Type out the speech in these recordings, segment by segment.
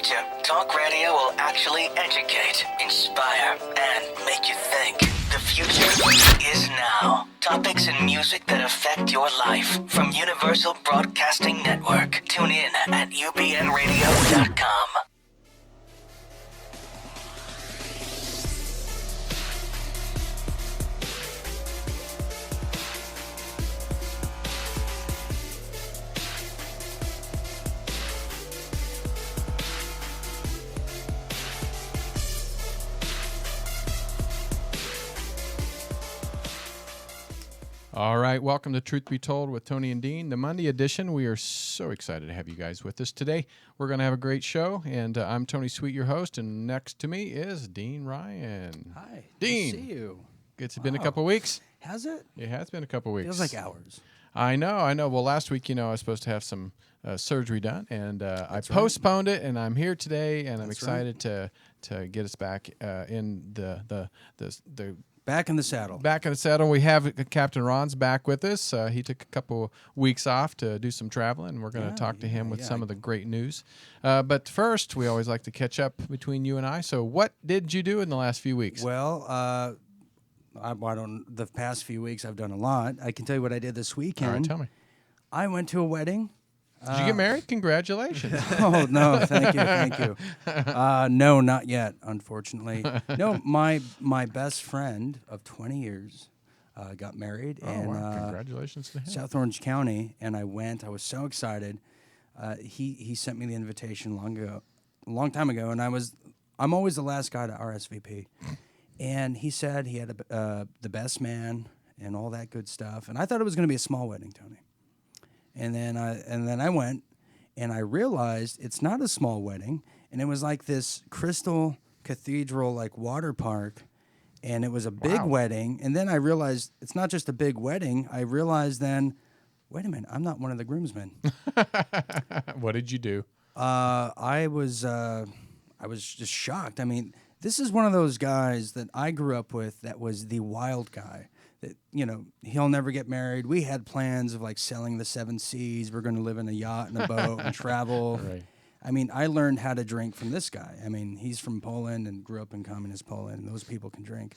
future, talk radio will actually educate, inspire, and make you think. The future is now. Topics and music that affect your life from Universal Broadcasting Network. Tune in at ubnradio.com. All right, welcome to Truth Be Told with Tony and Dean, the Monday edition. We are so excited to have you guys with us today. We're going to have a great show, and I'm Tony Sweet, your host, and next to me is Dean Ryan. Hi, Dean. Nice to see you. It's been a couple of weeks. Has it? It has been a couple of weeks. Feels like hours. I know. Well, last week, I was supposed to have some surgery done, and I That's postponed it, and I'm here today, and I'm That's excited to get us back in the Back in the saddle. Back in the saddle. We have Captain Ron's back with us. He took a couple weeks off to do some traveling. We're going to talk to him with some of the great news. But first, we always like to catch up between you and I. So what did you do in the last few weeks? Well, the past few weeks I've done a lot. I can tell you what I did this weekend. All right, tell me. I went to a wedding. Did you get married? Congratulations. Oh, no, thank you. No, not yet, unfortunately. No, my best friend of 20 years got married in Congratulations to him. South Orange County, and I went. I was so excited. He sent me the invitation a long time ago, and I'm always the last guy to RSVP. And he said he had the best man and all that good stuff, and I thought it was going to be a small wedding, Tony. And then I went, and I realized it's not a small wedding, and it was like this crystal cathedral, like water park, and it was a big wedding. And then I realized it's not just a big wedding. I realized then, wait a minute, I'm not one of the groomsmen. What did you do? I was just shocked. I mean, this is one of those guys that I grew up with that was the wild guy. That, he'll never get married. We had plans of like selling the 7 Seas. We're going to live in a yacht and a boat and travel. Right. I mean, I learned how to drink from this guy. I mean, he's from Poland and grew up in communist Poland, and those people can drink.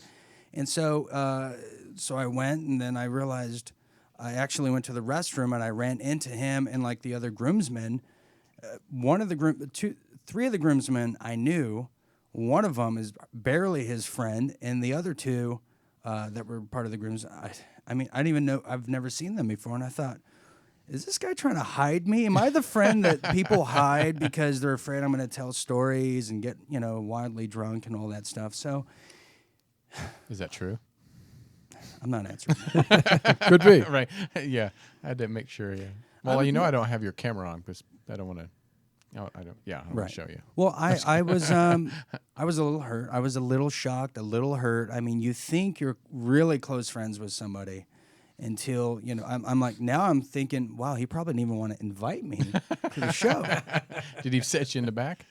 And so I went, and then I realized I actually went to the restroom, and I ran into him and like the other groomsmen. Three of the groomsmen I knew. One of them is barely his friend, and the other two that were part of the grooms. I mean, I didn't even know. I've never seen them before, and I thought, is this guy trying to hide me? Am I the friend that people hide because they're afraid I'm going to tell stories and get wildly drunk and all that stuff? So, Is that true? I'm not answering. Could be. Right. Yeah. I had to make sure. Yeah. Well, I don't have your camera on because I don't want to. Oh, I don't. Yeah, I want to show you. Well, I was a little hurt. I was a little shocked, a little hurt. I mean, you think you're really close friends with somebody until I'm like, now I'm thinking, wow, he probably didn't even want to invite me to the show. Did he set you in the back?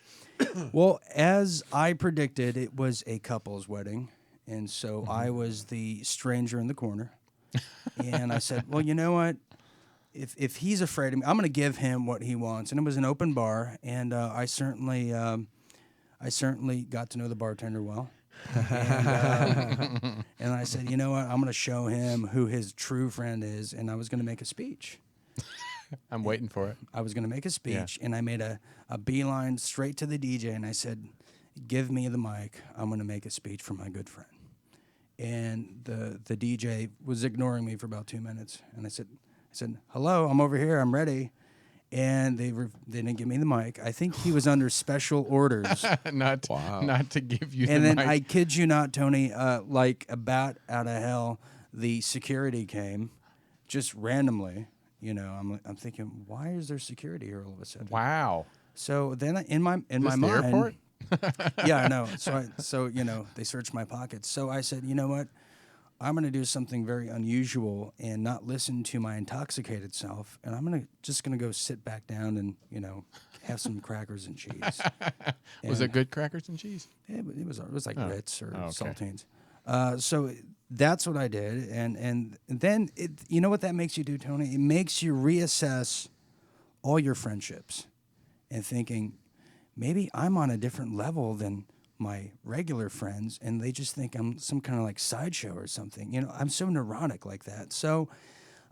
Well, as I predicted, it was a couple's wedding, and so I was the stranger in the corner. And I said, well, you know what? If he's afraid of me, I'm going to give him what he wants. And it was an open bar, and I certainly got to know the bartender well. And I said, you know what? I'm going to show him who his true friend is, and I was going to make a speech. I'm waiting for it. I was going to make a speech, and I made a beeline straight to the DJ, and I said, give me the mic. I'm going to make a speech for my good friend. And the DJ was ignoring me for about 2 minutes, and I said, hello, I'm over here, I'm ready. And they didn't give me the mic. I think he was under special orders. not to give you and the then mic. I kid you not, Tony, like a bat out of hell, the security came just randomly. I'm thinking, why is there security here all of a sudden? Wow. So then in my mind, the airport? Yeah, I know. So they searched my pockets. So I said, you know what? I'm going to do something very unusual and not listen to my intoxicated self, and I'm just going to go sit back down and have some crackers and cheese. Was it good crackers and cheese? It was like Ritz or okay. saltines. So that's what I did, and then you know what that makes you do, Tony? It makes you reassess all your friendships and thinking, maybe I'm on a different level than my regular friends, and they just think I'm some kind of like sideshow or something. You know, I'm so neurotic like that. So,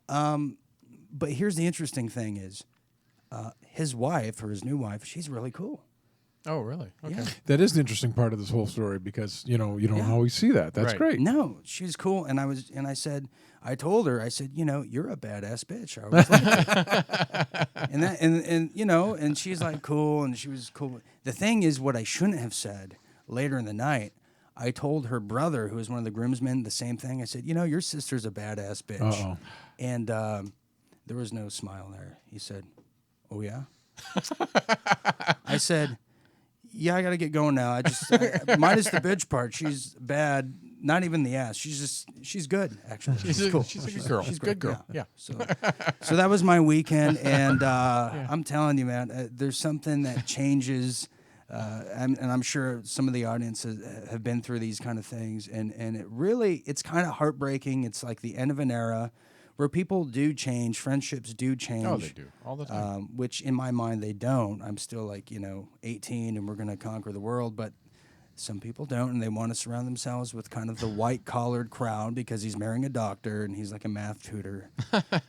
but here's the interesting thing is, his wife or his new wife, she's really cool. Oh, really? Okay. Yeah. That is the interesting part of this whole story because, you don't Yeah. always see that. That's Right. great. No, she's cool. And I told her, I said, you're a badass bitch. I always liked it. And she's like, cool. And she was cool. The thing is, what I shouldn't have said later in the night, I told her brother, who was one of the groomsmen, the same thing. I said, your sister's a badass bitch. Uh-oh. And there was no smile there. He said, oh, yeah? I said, yeah, I got to get going now. Minus the bitch part. She's bad. Not even the ass. She's good, actually. She's cool. She's a good girl. She's a good girl. Yeah. So that was my weekend, and I'm telling you, man, there's something that changes, and I'm sure some of the audience have been through these kind of things, and it's kind of heartbreaking. It's like the end of an era where people do change, friendships do change. Oh, they do all the time. Which in my mind they don't. I'm still like 18, and we're going to conquer the world, but some people don't, and they want to surround themselves with kind of the white-collared crowd because he's marrying a doctor and he's like a math tutor.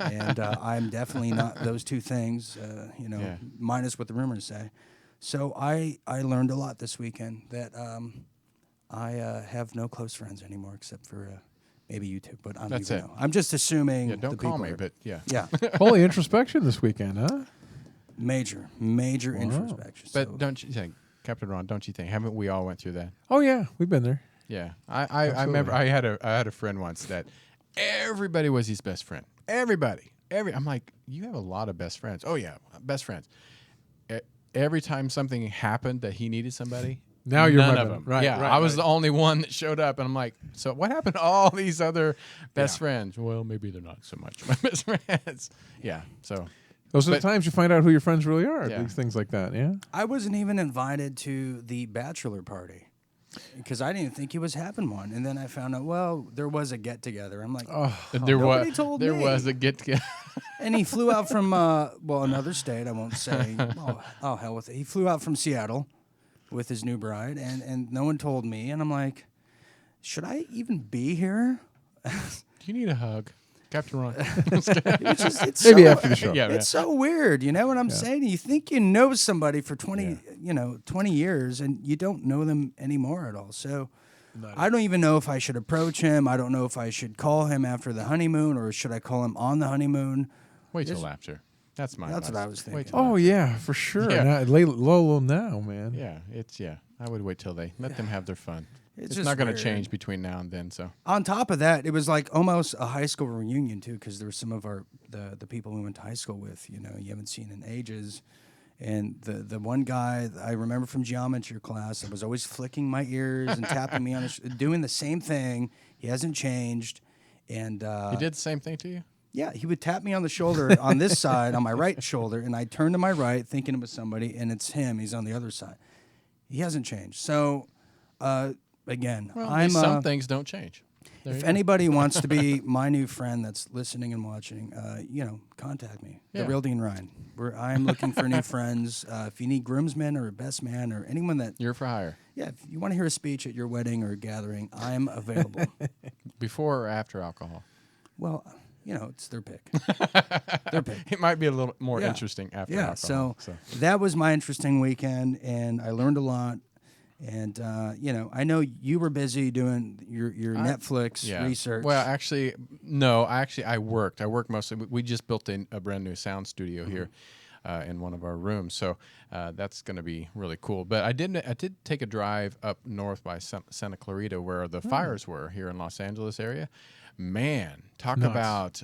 And I'm definitely not those two things, minus what the rumors say. So I learned a lot this weekend that I have no close friends anymore except for maybe you two, but I don't even know. I'm just assuming. Yeah, don't call me, but yeah. Yeah. Holy introspection this weekend, huh? Major introspection. But So- don't you think, Captain Ron? Don't you think? Haven't we all went through that? Oh, yeah. We've been there. Yeah, I remember I had a friend once that everybody was his best friend. Everybody, I'm like, you have a lot of best friends. Oh yeah, best friends. Every time something happened that he needed somebody, Now you're none my of man. them. Right, Yeah, right, I was right. the only one that showed up, and I'm like, so what happened to all these other best friends? Well, maybe they're not so much my best friends. Yeah, so. Those are the times you find out who your friends really are. Yeah. These things like that, yeah? I wasn't even invited to the bachelor party because I didn't think he was having one. And then I found out, well, there was a get-together. I'm like, nobody told there me. was a get-together. And he flew out from, another state. I won't say. Oh, hell with it. He flew out from Seattle with his new bride, and no one told me. And I'm like, should I even be here? Do you need a hug? Captain Ron. It's Maybe after the show. Yeah, It's so weird, you know what I'm saying? You think you know somebody for 20 years, and you don't know them anymore at all. So I don't even know if I should approach him. I don't know if I should call him after the honeymoon, or should I call him on the honeymoon? Wait till after. That's my That's advice. what I was thinking. Wait till Oh, after. yeah, for sure. Yeah. Now, lay low now, man. Yeah, I would wait till they let them have their fun. It's just not going to weird. change between now and then. So On top of that, it was like almost a high school reunion too, because there were some of the people we went to high school with. You haven't seen in ages. And the one guy I remember from geometry class that was always flicking my ears and tapping me on doing the same thing. He hasn't changed. And he did the same thing to you. yeah, he would tap me on the shoulder on this side, on my right shoulder, and I turn to my right thinking it was somebody, and it's him. He's on the other side. He hasn't changed. So, again, Well, I'm some things don't change. There you if go. anybody wants to be my new friend that's listening and watching, contact me. Yeah. The Real Dean Ryan. I'm looking for new friends. If you need groomsmen or a best man or anyone that, You're for hire. if you want to hear a speech at your wedding or a gathering, I'm available. Before or after alcohol? Well, it's their pick. Their pick. It might be a little more Yeah. interesting after Yeah, alcohol. so that was my interesting weekend, and I learned a lot. And I know you were busy doing your Netflix research. Well, actually, no. I worked. I worked mostly. We just built a brand new sound studio here in one of our rooms, so that's going to be really cool. But I did take a drive up north by Santa Clarita, where the fires were here in Los Angeles area. Man, talk Nuts. about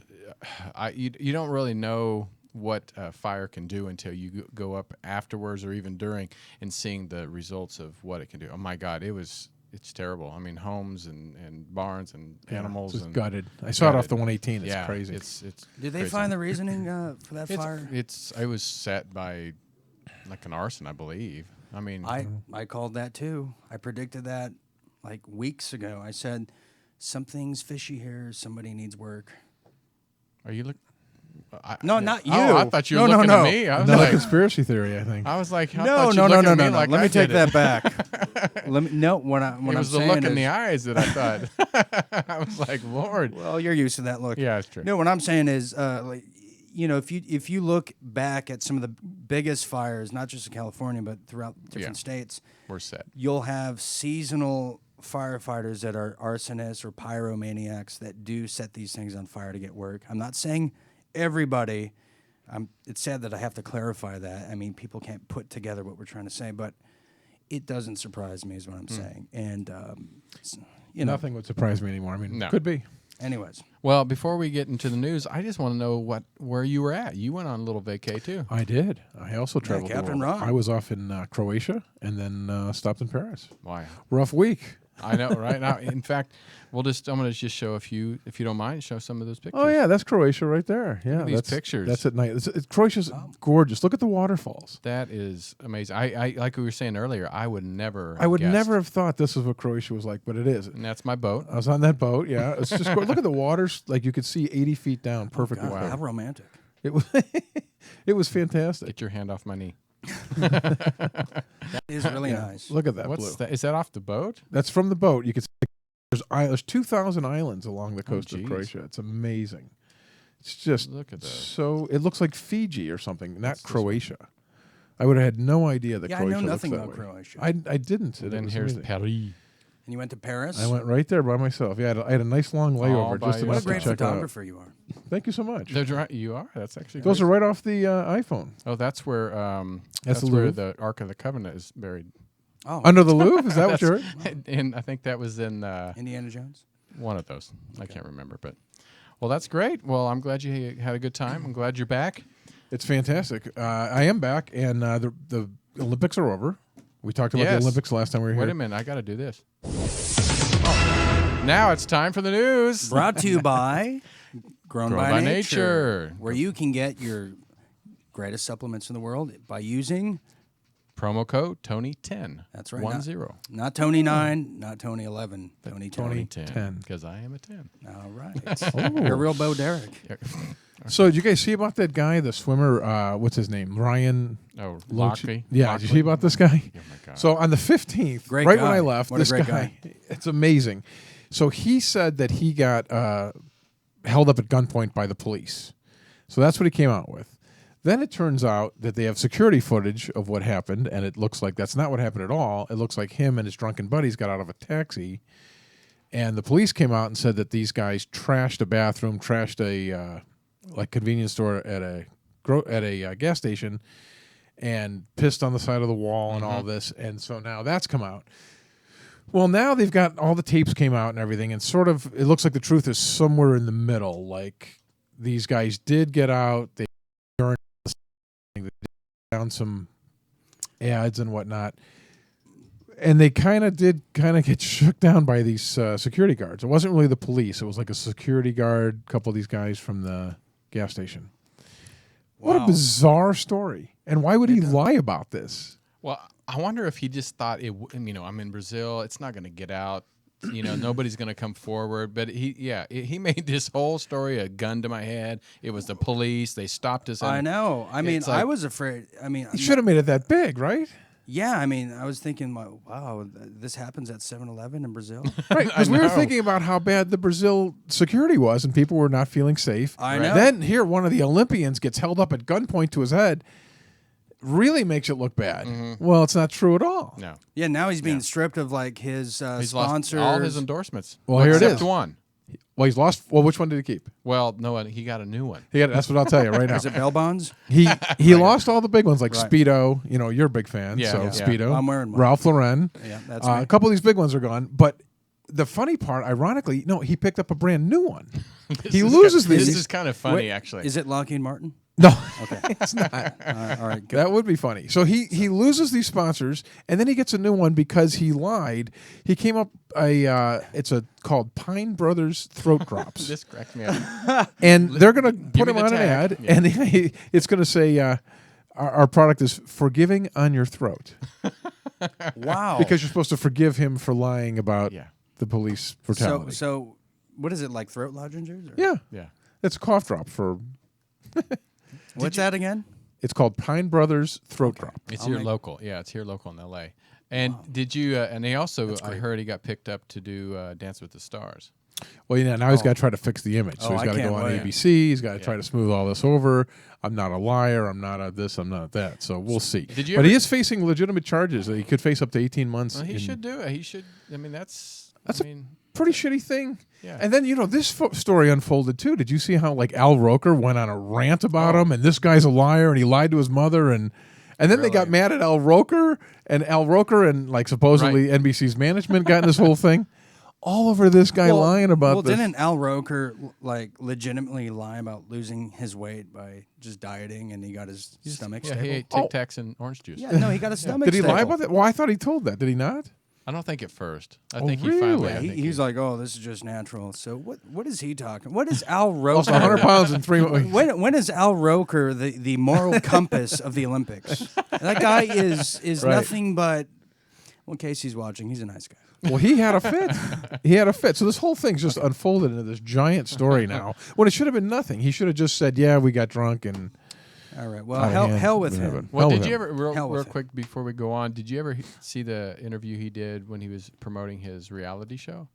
you don't really know what fire can do until you go up afterwards or even during and seeing the results of what it can do. Oh my God, it's terrible. I mean, homes and barns and animals. Just and gutted. I saw it off the gutted. 118. It's crazy. It's Did they crazy. find the reasoning for that fire? I was set by like an arson, I believe. I mean, I called that too. I predicted that like weeks ago. I said something's fishy here. Somebody needs work. are you look? No, not you. Oh, I thought you were No, looking no, at me. I was Another like, conspiracy theory, I think. I was like, I No, thought no, you'd no, look no, at me no, no. like Let I me take did it. that back. Let me. No, what It I'm was the saying look is, in the eyes that I thought. I was like, Lord. well, you're used to that look. Yeah, it's true. No, what I'm saying is, like, if you look back at some of the biggest fires, not just in California but throughout different states, We're set. you'll have seasonal firefighters that are arsonists or pyromaniacs that do set these things on fire to get work. I'm not saying everybody. It's sad that I have to clarify that. I mean, people can't put together what we're trying to say, but it doesn't surprise me is what I'm saying. And, Nothing would surprise me anymore. I mean, No. could be. anyways. Well, before we get into the news, I just want to know where you were at. You went on a little vacay too. I did. I also traveled the Captain world. Ron. I was off in Croatia and then stopped in Paris. Wow. Rough week. I know, right? Now, in fact, I'm going to just show if you don't mind, show some of those pictures. Oh yeah, that's Croatia right there. Yeah, at these that's pictures. That's at night. Croatia's gorgeous. Look at the waterfalls. That is amazing. I like we were saying earlier, I would never I would guessed. never have thought this is what Croatia was like, but it is. And that's my boat. I was on that boat. Yeah, it's just look at the waters. Like you could see 80 feet down, perfectly. God, clear. how romantic. It was. It was fantastic. Get your hand off my knee. That is really nice. Look at that What's blue. that? Is that off the boat? That's from the boat. You can see there's 2,000 islands along the coast of geez. Croatia. It's amazing. It's just Look at those. so. It looks like Fiji or something, not What's this Croatia. I would have had no idea that Yeah, I Croatia know looks nothing that about way. Croatia. I didn't. And It then was here's amazing. Paris. And you went to Paris? I went right there by myself. Yeah, I had a nice long layover by just What a enough to great check it out. photographer you are. Thank you so much. Those right, you are. That's actually Those great. are right off the iPhone. Oh, that's where That's the where Louvre? the Ark of the Covenant is buried. Oh, Under the Louvre? Is that what you heard? And I think that was in Indiana Jones? one of those. I can't remember, but well, that's great. Well, I'm glad you had a good time. I'm glad you're back. It's fantastic. I am back, and the Olympics are over. We talked about the Yes. Olympics last time we were here. Wait a minute, I got to do this. Oh. Now it's time for the news. Brought to you by Grown by Nature. where you can get your greatest supplements in the world by using, Promo code Tony10. that's right, 10. not Tony 9, not Tony 11, Tony 10. Tony 10. 10. Because I am a 10. All right. You're a real Bo Derek. So, did you guys see about that guy, the swimmer? What's his name? Ryan Oh, Lochte? Lockley. Yeah, did you see about this guy? Oh, my God. So, on the 15th, Great right guy. when I left, What a this great guy, it's amazing. So, he said that he got held up at gunpoint by the police. So, that's what he came out with. Then it turns out that they have security footage of what happened, and it looks like that's not what happened at all. It looks like him and his drunken buddies got out of a taxi, and the police came out and said that these guys trashed a bathroom, trashed a convenience store at a gas station, and pissed on the side of the wall and all this. And so now that's come out. Well, now they've got all the tapes came out and everything, and sort of it looks like the truth is somewhere in the middle. Like these guys did get out, they down some ads and whatnot, and they kind of get shook down by these security guards. It wasn't really the police; it was like a security guard, a couple of these guys from the gas station. What a Wow. bizarre story! And why would he lie about this? Well, I wonder if he just thought I'm in Brazil. It's not going to get out. Nobody's going to come forward. But he made this whole story a gun to my head. It was the police. They stopped us. I know. I mean, It's like- I was afraid. I mean, He should have made it that big, right? yeah, I mean, I was thinking, wow, this happens at 7-Eleven in Brazil. Right, because we were know. thinking about how bad the Brazil security was, and people were not feeling safe. I know. Then here, one of the Olympians gets held up at gunpoint to his head. Really makes it look bad. Well, it's not true at all. No. Yeah, now he's being stripped of like his He's sponsors. lost all his endorsements. Well, here it except is. one. Well, he's lost. Well, which one did he keep? Well, no, he got a new one. That's what I'll tell you right now. Is it bail bonds? He lost all the big ones like Right. Speedo. You're a big fan, Yeah, so yeah. Speedo. I'm wearing one. Ralph Lauren. Yeah, that's A me. couple of these big ones are gone, but the funny part, ironically, no, he picked up a brand new one. He loses This these. is kind of funny, Wait, actually. Is it Lockheed Martin? No, Okay. it's not. All right. Good. That would be funny. So he loses these sponsors, and then he gets a new one because he lied. He came up called Pine Brothers throat drops, This cracked me up. and they're gonna put me him the on an tag. ad, Yeah. and it's gonna say our product is forgiving on your throat Wow. because you're supposed to forgive him for lying about Yeah. the police so brutality. so what is it, like throat lozenges? Or? yeah, Yeah. it's a cough drop for What's that again? It's called Pine Brothers Throat Drop. It's I'll here make- local. Yeah, it's here local in L.A. And did you? And they also, I great. heard he got picked up to do Dance with the Stars. Well, yeah, now he's got to try to fix the image. So Oh, he's I got to can't go on wait. ABC. He's got to try to smooth all this over. I'm not a liar. I'm not a this. I'm not a that. So we'll see. Did you but ever- he is facing legitimate charges. He could face up to 18 months. Well, he in- should do it. He should. I mean, that's. That's I mean, pretty shitty thing. Yeah. And then, this story unfolded too. Did you see how like Al Roker went on a rant about him and this guy's a liar and he lied to his mother and then they got Really? mad at Al Roker and like supposedly NBC's management got in this whole thing all over this guy lying about this. Didn't Al Roker like legitimately lie about losing his weight by just dieting and he got his stomach yeah, stable? he ate Tic Tacs and orange juice. Yeah, no, he got his stomach Did he stable. lie about that? Well, I thought he told that. Did he not? I don't think at first. I Oh, think he really? finally. Yeah, I think He's like, oh, this is just natural. So what is he talking? What is Al Lost Roker? 100 pounds in 3 months. When is Al Roker the moral compass of the Olympics? That guy is Right. nothing but. Well, Casey's watching. He's a nice guy. Well, he had a fit. He had a fit. So this whole thing's just unfolded into this giant story now. When it should have been nothing. He should have just said, "Yeah, we got drunk and." All right. Well, Oh, yeah. hell with Whatever. him. Well, Hell did you with ever Hell real with him. quick before we go on? Did you ever see the interview he did when he was promoting his reality show?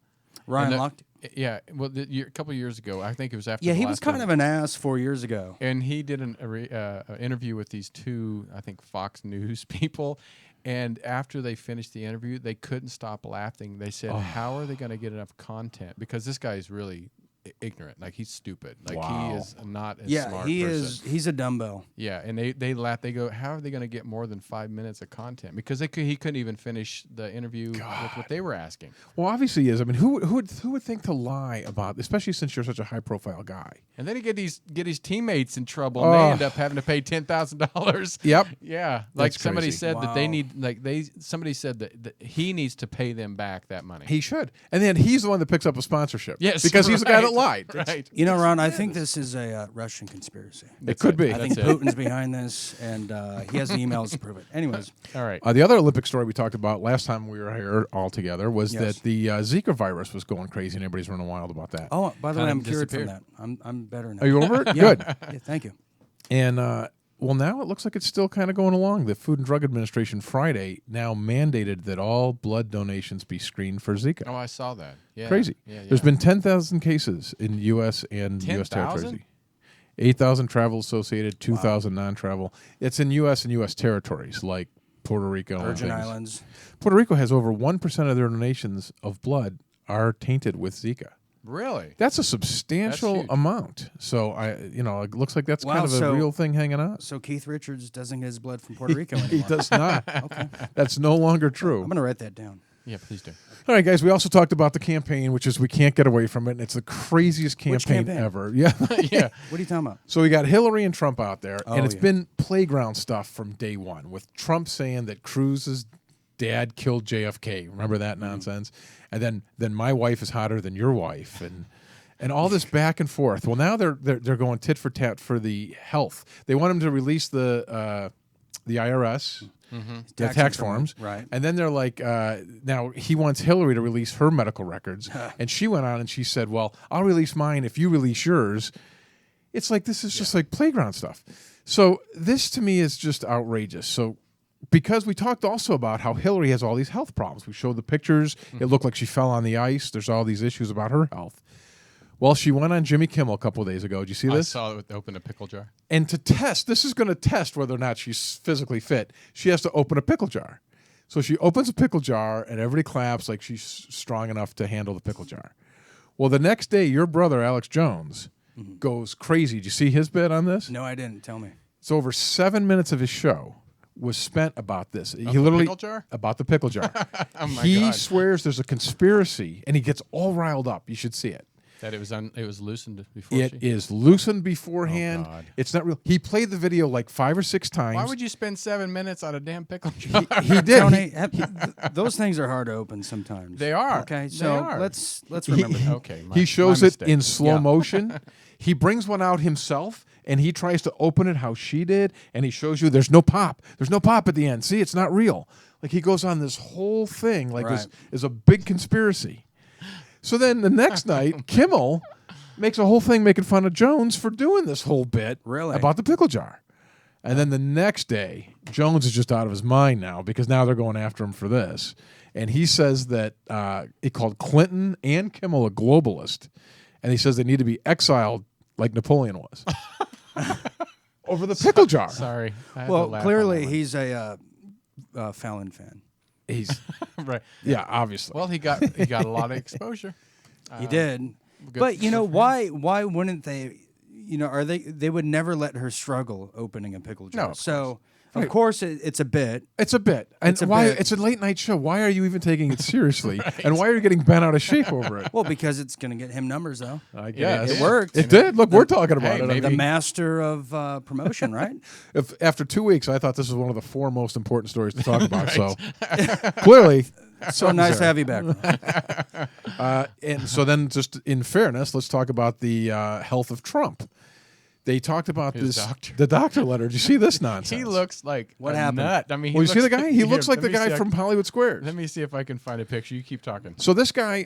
Ryan And Lochte. Yeah, well, a couple of years ago, I think it was after. Yeah, the he was last kind one. of an ass 4 years ago. And he did an interview with these two, I think, Fox News people. And after they finished the interview, they couldn't stop laughing. They said, "How are they going to get enough content?" Because this guy is really ignorant. Like, he's stupid. Like, Wow. he is not a Yeah, smart he person. is. He's a dumbbell. Yeah, and they laugh. They go, "How are they going to get more than 5 minutes of content?" Because he couldn't even finish the interview with what they were asking. Well, obviously he is. I mean, who would think to lie about, especially since you're such a high profile guy? And then he get his teammates in trouble, and they end up having to pay $10,000. Yep. Yeah, like That's somebody crazy. said that they Wow. need somebody said that he needs to pay them back that money. He should. And then he's the one that picks up a sponsorship. Yes, Because he's the guy that right, lied. Right. You know, Ron, I think this is a Russian conspiracy. It could be. I think That's it. Putin's behind this, and he has the emails to prove it. Anyways, All right. The other Olympic story we talked about last time we were here all together was Yes. that the Zika virus was going crazy and everybody's running wild about that. oh, by the way, Kinda I'm cured from disappeared. that. I'm better now. Are you over it? Yeah. Good. Yeah, thank you. And well, now it looks like it's still kind of going along. The Food and Drug Administration Friday now mandated that all blood donations be screened for Zika. Oh, I saw that. Yeah. Crazy. Yeah, There's yeah. been 10,000 cases in U.S. and U.S. 10,000? territories. 8,000 travel associated, 2,000 non-travel. It's in U.S. and U.S. territories like Puerto Rico and Virgin things. Islands. Puerto Rico has over 1% of their donations of blood are tainted with Zika. Really? That's a substantial huge. amount. So it looks like that's Wow, kind of a so- real thing hanging out. So Keith Richards doesn't get his blood from Puerto Rico He anymore. does not. Okay. That's no longer true. I'm going to write that down. Yeah, please do. All right, guys. We also talked about the campaign, which is we can't get away from it. And it's the craziest campaign, campaign? ever. Yeah. Yeah. What are you talking about? So we got Hillary and Trump out there, Oh, and it's yeah. been playground stuff from day one, with Trump saying that Cruz's dad killed JFK. Remember that nonsense? And then my wife is hotter than your wife, and all this back and forth. Well, now they're going tit for tat for the health. They want him to release the IRS. The tax forms. Right. And then they're like, now he wants Hillary to release her medical records. And she went on and she said, well, I'll release mine if you release yours. It's like, this is just like playground stuff. So this to me is just outrageous. So because we talked also about how Hillary has all these health problems. We showed the pictures. It looked like she fell on the ice. There's all these issues about her health. Well, she went on Jimmy Kimmel a couple of days ago. Did you see I this? saw it with open a pickle jar. And to test, this is going to test whether or not she's physically fit. She has to open a pickle jar. So she opens a pickle jar, and everybody claps like she's strong enough to handle the pickle jar. Well, the next day, your brother, Alex Jones, goes crazy. Did you see his bit on this? No, I didn't. Tell me. So over 7 minutes of his show was spent about this. He the literally pickle jar? about the pickle jar. Oh my He God. swears there's a conspiracy, and he gets all riled up. You should see it. That it was loosened before. It is loosened beforehand. Oh, God. It's not real. He played the video like 5 or 6 times. Why would you spend 7 minutes on a damn pickle jar? He did. Tony, those things are hard to open sometimes. They are. Okay, They so are. let's remember that. Okay. He shows my it mistake. in slow Yeah. motion. He brings one out himself, and he tries to open it how she did, and he shows you there's no pop. There's no pop at the end. See, it's not real. Like he goes on this whole thing like this Right. is a big conspiracy. So then the next night, Kimmel makes a whole thing making fun of Jones for doing this whole bit Really? about the pickle jar. And then the next day, Jones is just out of his mind now because now they're going after him for this. And he says that he called Clinton and Kimmel a globalist. And he says they need to be exiled like Napoleon was. Over the pickle jar. Sorry. I had to Well, laugh on clearly that one. he's a Fallon fan. He's right. yeah, obviously. Well, he got a lot of exposure. He did. good But you for know him. why wouldn't they? You know, they would never let her struggle opening a pickle jar. No, of so of course it's a bit. It's a bit. And It's a why bit. it's a late night show. Why are you even taking it seriously? And why are you getting bent out of shape over it? Well, because it's going to get him numbers though. I Yeah, guess. It worked. It did. Look, we're talking about Hey, it. maybe- The master of promotion, right? If after 2 weeks, I thought this was one of the 4 most important stories to talk about. So clearly, So nice to have you back. and so then, just in fairness, let's talk about the health of Trump. They talked about His this. doctor. The doctor letter. Did you see this nonsense? He looks like What a happened? nut. I mean, Well, you see the guy? He Here, looks like let the me guy see. from Hollywood Squares. Let me see if I can find a picture. You keep talking. So this guy,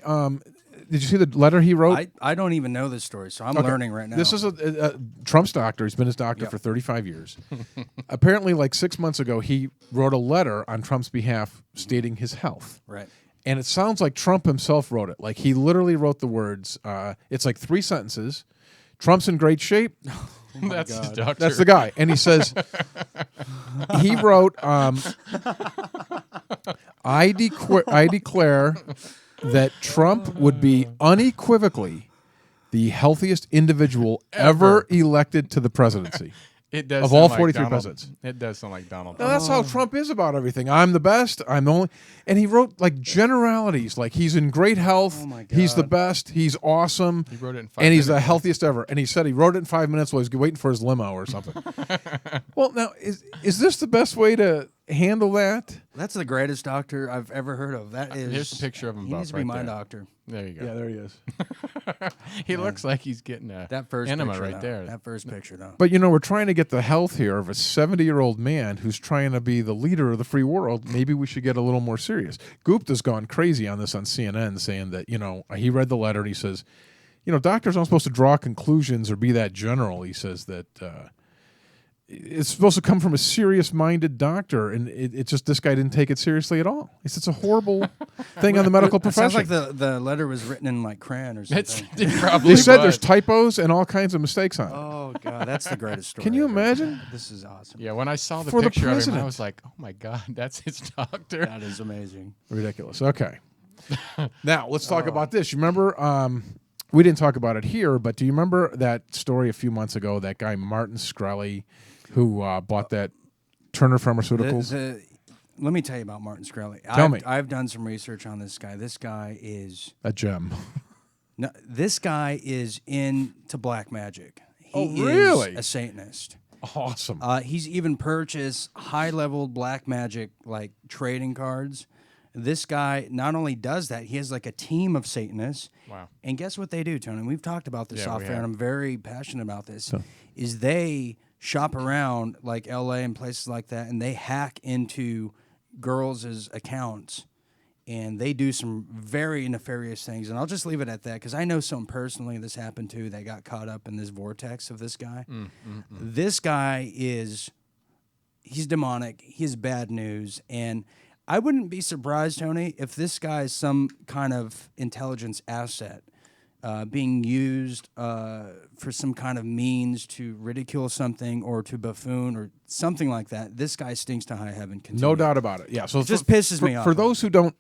did you see the letter he wrote? I don't even know this story, so I'm Okay. learning right now. This is a Trump's doctor. He's been his doctor Yep. for 35 years. Apparently, like 6 months ago, he wrote a letter on Trump's behalf stating his health. right. And it sounds like Trump himself wrote it. Like he literally wrote the words. It's like 3 sentences. Trump's in great shape. That's his doctor. That's the guy. And he says, he wrote, I declare that Trump would be unequivocally the healthiest individual ever elected to the presidency. It does Of sound all like 43 Donald- presidents. It does sound like Donald. Now, that's how Trump is about everything. I'm the best. I'm the only. And he wrote like generalities, like he's in great health. Oh, my He's the God. best. He's awesome. He wrote it in 5 and he's the minutes. healthiest ever. And he said he wrote it in 5 minutes while he was waiting for his limo or something. Well, now is this the best way to handle that? That's the greatest doctor I've ever heard of. That is. Here's a picture of him He needs to be right my there. doctor. There you go. Yeah, there he is. He looks like he's getting a That first enema picture, right though. there. That first picture, though. But we're trying to get the health here of a 70-year-old man who's trying to be the leader of the free world. Maybe we should get a little more serious. Gupta's gone crazy on this on CNN, saying that he read the letter and he says, doctors aren't supposed to draw conclusions or be that general. He says that it's supposed to come from a serious-minded doctor, and it just this guy didn't take it seriously at all. He said it's a horrible thing on the medical It profession. sounds like the letter was written in like crayon or It's something. it probably They said was. there's typos and all kinds of mistakes on it. Oh God, that's the greatest story. Can you ever. imagine? This is awesome. Yeah, when I saw the For the picture of him, president. I was like, "Oh my God, that's his doctor." That is amazing. Ridiculous. Okay. Now let's talk about this. You remember? We didn't talk about it here, but do you remember that story a few months ago? That guy Martin Shkreli, who bought that Turner Pharmaceuticals. Let me tell you about Martin Shkreli. Tell me. I've done some research on this guy. This guy is A gem. no, this guy is into black magic. He Oh, really? is a Satanist. Awesome. He's even purchased high-level black magic like trading cards. This guy not only does that, he has like a team of Satanists. Wow. And guess what they do, Tony? We've talked about this Yeah, off we air, and have. I'm very passionate about this. Is they shop around like LA and places like that, and they hack into girls' accounts, and they do some very nefarious things. And I'll just leave it at that because I know someone personally this happened to that got caught up in this vortex of this guy. This guy he's demonic. He's bad news. And I wouldn't be surprised, Tony, if this guy is some kind of intelligence asset being used for some kind of means to ridicule something or to buffoon or something like that. This guy stinks to high heaven. Continue. No doubt about it. Yeah. So It just pisses me off. For those who don't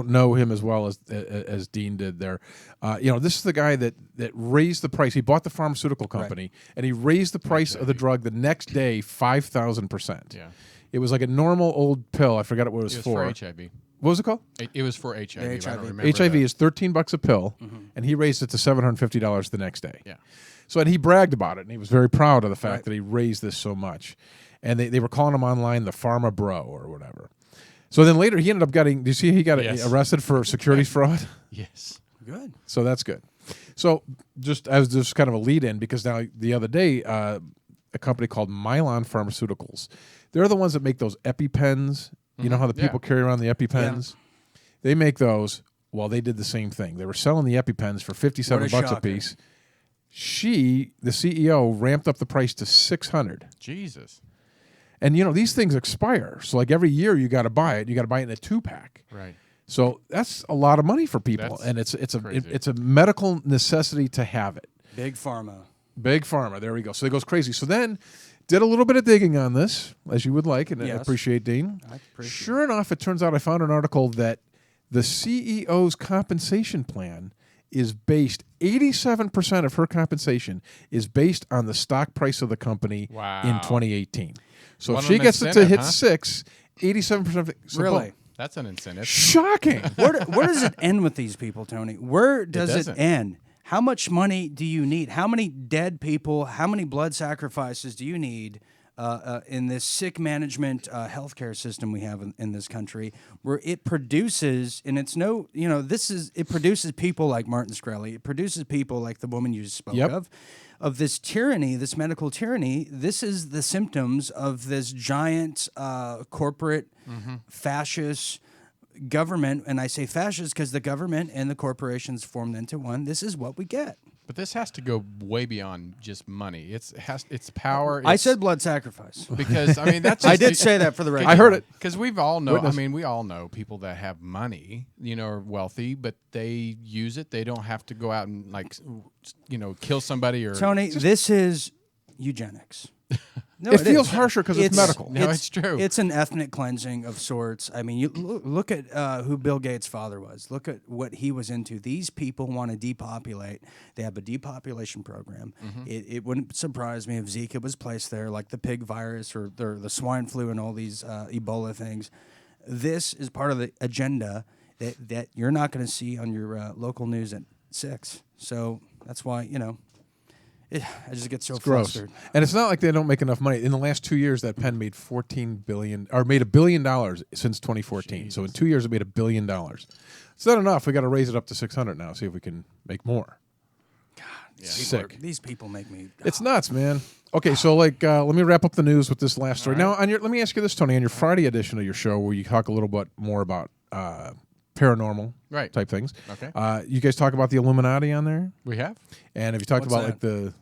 know him as well as Dean did there, this is the guy that raised the price. He bought the pharmaceutical company and he raised the price of the drug the next day 5,000%. Yeah. It was like a normal old pill. I forgot what it was, It was for HIV. What was it called? It was for HIV. I don't HIV. remember HIV that. is $13 a pill, and he raised it to $750 the next day. Yeah. So, and he bragged about it, and he was very proud of the fact Right. that he raised this so much. And they were calling him online the Pharma Bro or whatever. So then later he ended up getting, do you see he got Yes. arrested for securities fraud? Yes. Good. So that's good. So just as just kind of a lead in, because now the other day, a company called Mylan Pharmaceuticals, they're the ones that make those EpiPens. You know how the Yeah. people carry around the EpiPens? They make those. Well, they did the same thing. They were selling the EpiPens for $57 a shocker. piece, the CEO, ramped up the price to $600. Jesus. And these things expire. So like every year you got to buy it. You got to buy it in a 2-pack. Right. So that's a lot of money for people, That's and it's crazy. it's a medical necessity to have it. Big Pharma. Big Pharma. There we go. So it goes crazy. So then did a little bit of digging on this, as you would like, and I Yes. appreciate, Dean. I appreciate Sure enough, it turns out I found an article that the CEO's compensation plan is based, 87% of her compensation is based on the stock price of the company Wow. in 2018. So What if she an gets it to incentive, hit huh? 6, 87% of it. So Really? boom. That's an incentive. Shocking. Where does it end with these people, Tony? Where does it doesn't. end? How much money do you need? How many dead people? How many blood sacrifices do you need in this sick management healthcare system we have in this country, where it produces, and it's it produces people like Martin Shkreli. It produces people like the woman you just spoke Yep. of this tyranny, this medical tyranny. This is the symptoms of this giant corporate fascist government. And I say fascist because the government and the corporations formed into one. This is what we get. But this has to go way beyond just money. It's power. I said blood sacrifice. because I mean that's. I just- did say that for the record. I heard it. Because we all know. Witness. I mean, we all know people that have money, are wealthy, but they use it. They don't have to go out and kill somebody or. Tony, this is eugenics. No, It it feels is. harsher 'cause it's medical. No, it's true. It's an ethnic cleansing of sorts. I mean, you look at who Bill Gates' father was. Look at what he was into. These people want to depopulate. They have a depopulation program. It wouldn't surprise me if Zika was placed there, like the pig virus or the swine flu and all these Ebola things. This is part of the agenda that you're not going to see on your local news at 6. So that's why, I just get so Gross. flustered. And it's not like they don't make enough money. In the last 2 years, that pen made $14 billion, or made $1 billion since 2014. So in 2 years, it made $1 billion. It's not enough. We got to raise it up to 600 now. See if we can make more. Sick. These people make me. It's nuts, man. Okay, so let me wrap up the news with this last story. Now, let me ask you this, Tony. On your Friday edition of your show, where you talk a little bit more about paranormal Right. type things. Okay. You guys talk about the Illuminati on there, We have. and have you talked What's about like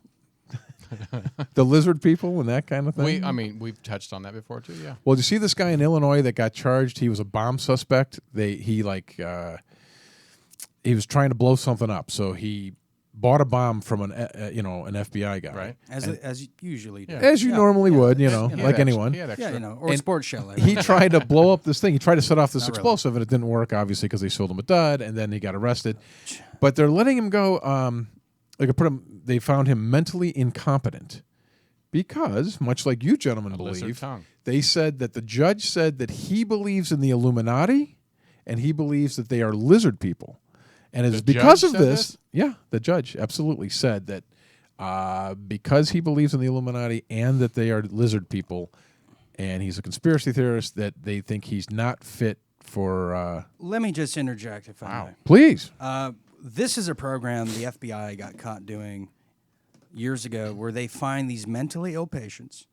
the lizard people and that kind of thing? We've touched on that before too. Yeah. Well, did you see this guy in Illinois that got charged? He was a bomb suspect. He was trying to blow something up, so he bought a bomb from an FBI guy, Right. As you usually do. Yeah. As you normally would, He had like anyone. He had extra. Or sports show. He tried to blow up this thing. He tried to set off this Not really. explosive, and it didn't work, obviously, because they sold him a dud, and then he got arrested. But they're letting him go. They found him mentally incompetent because, much like you gentlemen lizard believe, tongue. they said that the judge said that he believes in the Illuminati, and he believes that they are lizard people. And it's The because judge of said this, yeah, the judge absolutely said that because he believes in the Illuminati and that they are lizard people, and he's a conspiracy theorist, that they think he's not fit for. Let me just interject, if I Please. may. This is a program the FBI got caught doing years ago, where they find these mentally ill patients.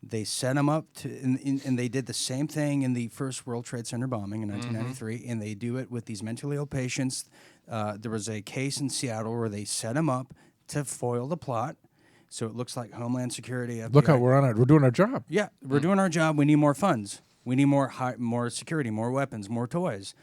They set them up and they did the same thing in the first World Trade Center bombing in 1993, and they do it with these mentally ill patients. There was a case in Seattle where they set them up to foil the plot, so it looks like Homeland Security. FBI. Look how we're doing our job. Yeah, we're doing our job. We need more funds. We need more security, more weapons, more toys.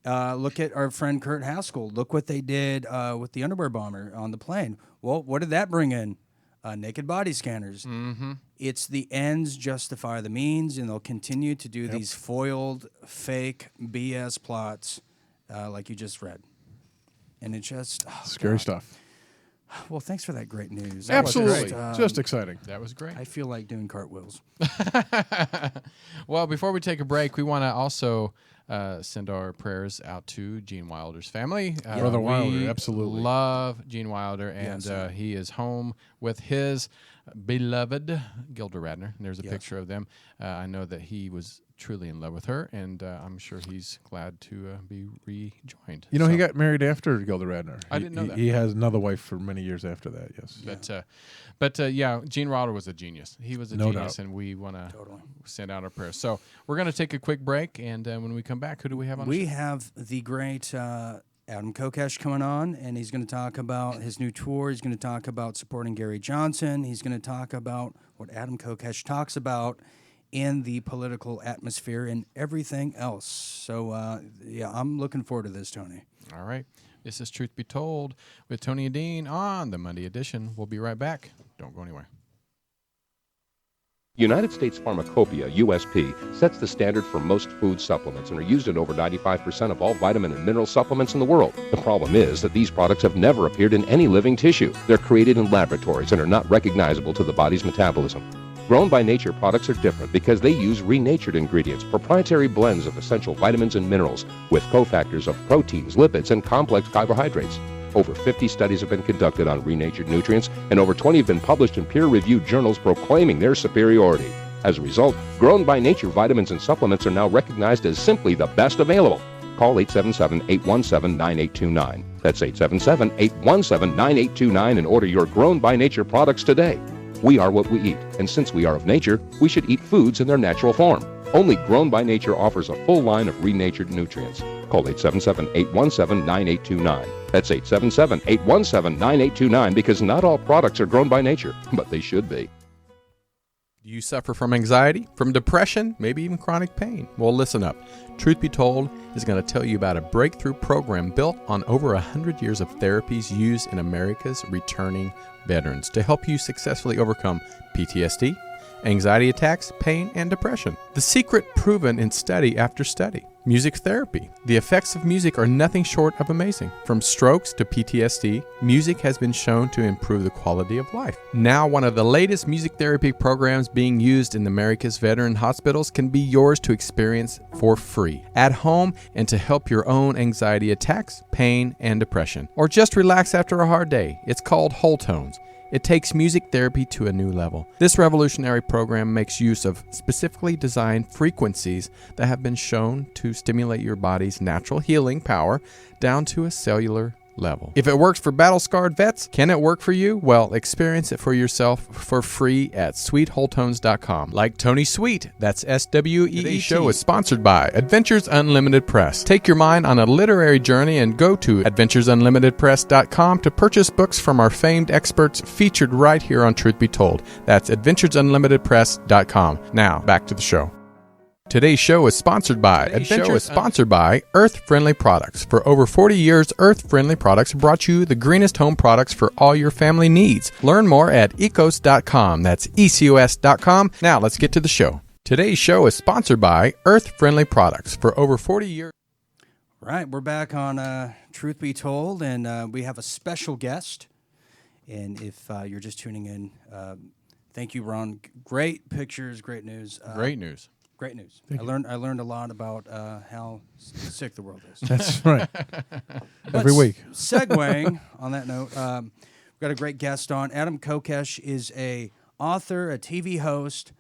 Look at our friend Kurt Haskell. Look what they did with the underwear bomber on the plane. Well, what did that bring in? Naked body scanners. Mm-hmm. It's the ends justify the means, and they'll continue to do these foiled, fake BS plots like you just read. And it just... Scary stuff. Well, thanks for that great news. That was Absolutely. great. Just exciting. That was great. I feel like doing cartwheels. Well, before we take a break, we want to also send our prayers out to Gene Wilder's family. Brother Wilder, we absolutely. love Gene Wilder, and Yes. he is home with his beloved Gilda Radner. And there's a Yes. picture of them. I know that he was truly in love with her, and I'm sure he's glad to be rejoined. He So- got married after Gilda Radner. I didn't know that. He has another wife for many years after that, yes. But yeah, Gene Wilder was a genius. He was a No genius, doubt. and we want to Totally. send out our prayers. So we're going to take a quick break, and when we come back, who do we have on? the We show? have the great Adam Kokesh coming on, and he's going to talk about his new tour. He's going to talk about supporting Gary Johnson. He's going to talk about what Adam Kokesh talks about in the political atmosphere and everything else. So, yeah, I'm looking forward to this, Tony. All right. This is Truth Be Told with Tony and Dean on the Monday edition. We'll be right back. Don't go anywhere. United States Pharmacopoeia, USP, sets the standard for most food supplements and are used in over 95% of all vitamin and mineral supplements in the world. The problem is that these products have never appeared in any living tissue. They're created in laboratories and are not recognizable to the body's metabolism. Grown by Nature products are different because they use renatured ingredients, proprietary blends of essential vitamins and minerals with cofactors of proteins, lipids, and complex carbohydrates. Over 50 studies have been conducted on renatured nutrients, and over 20 have been published in peer-reviewed journals proclaiming their superiority. As a result, Grown by Nature vitamins and supplements are now recognized as simply the best available. Call 877-817-9829. That's 877-817-9829 and order your Grown by Nature products today. We are what we eat, and since we are of nature, we should eat foods in their natural form. Only Grown by Nature offers a full line of renatured nutrients. Call 877-817-9829. That's 877-817-9829 because not all products are grown by nature, but they should be. Do you suffer from anxiety, from depression, maybe even chronic pain? Well, listen up. Truth Be Told is going to tell you about a breakthrough program built on over 100 years of therapies used in America's returning veterans to help you successfully overcome PTSD, anxiety attacks, pain, and depression. The secret proven in study after study. Music therapy. The effects of music are nothing short of amazing. From strokes to PTSD, music has been shown to improve the quality of life. Now, one of the latest music therapy programs being used in America's veteran hospitals can be yours to experience for free, at home, and to help your own anxiety attacks, pain, and depression. Or just relax after a hard day. It's called Whole Tones. It takes music therapy to a new level. This revolutionary program makes use of specifically designed frequencies that have been shown to stimulate your body's natural healing power down to a cellular level. If it works for battle-scarred vets, can it work for you? Well, experience it for yourself for free at sweetwholetones.com. Like Tony Sweet, that's S-W-E-E-T. Today's show is sponsored by Adventures Unlimited Press. Take your mind on a literary journey and go to adventuresunlimitedpress.com to purchase books from our famed experts featured right here on Truth Be Told. That's adventuresunlimitedpress.com. Now, back to the show. Today's show is sponsored by Earth Friendly Products. For over 40 years, Earth Friendly Products brought you the greenest home products for all your family needs. Learn more at ecos.com. That's ecos.com. Now let's get to the show. Today's show is sponsored by Earth Friendly Products. For over 40 years. All right, we're back on Truth Be Told, and we have a special guest. And if you're just tuning in, thank you, Ron. Great pictures, great news. Great news. Great news. I learned a lot about how sick the world is. That's right. Every week. Segueing on that note, we've got a great guest on. Adam Kokesh is a author, a TV host.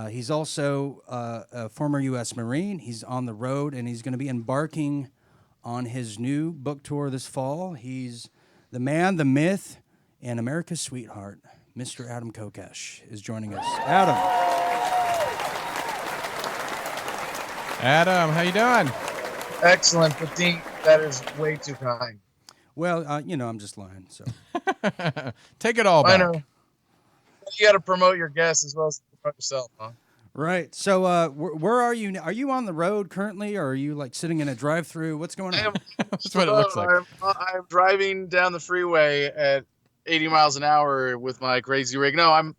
He's also a former U.S. Marine. He's on the road, and he's going to be embarking on his new book tour this fall. He's the man, the myth, and America's sweetheart. Mr. Adam Kokesh is joining us. Adam. Adam, how you doing? Excellent, but Dean, that is way too kind. Well, I'm just lying. So take it all back. I know. You got to promote your guests as well as promote yourself, huh? Right. So where are you? Are you on the road currently, or are you like sitting in a drive-through? What's going on? That's what it looks like. I'm driving down the freeway at 80 miles an hour with my crazy rig. No, I'm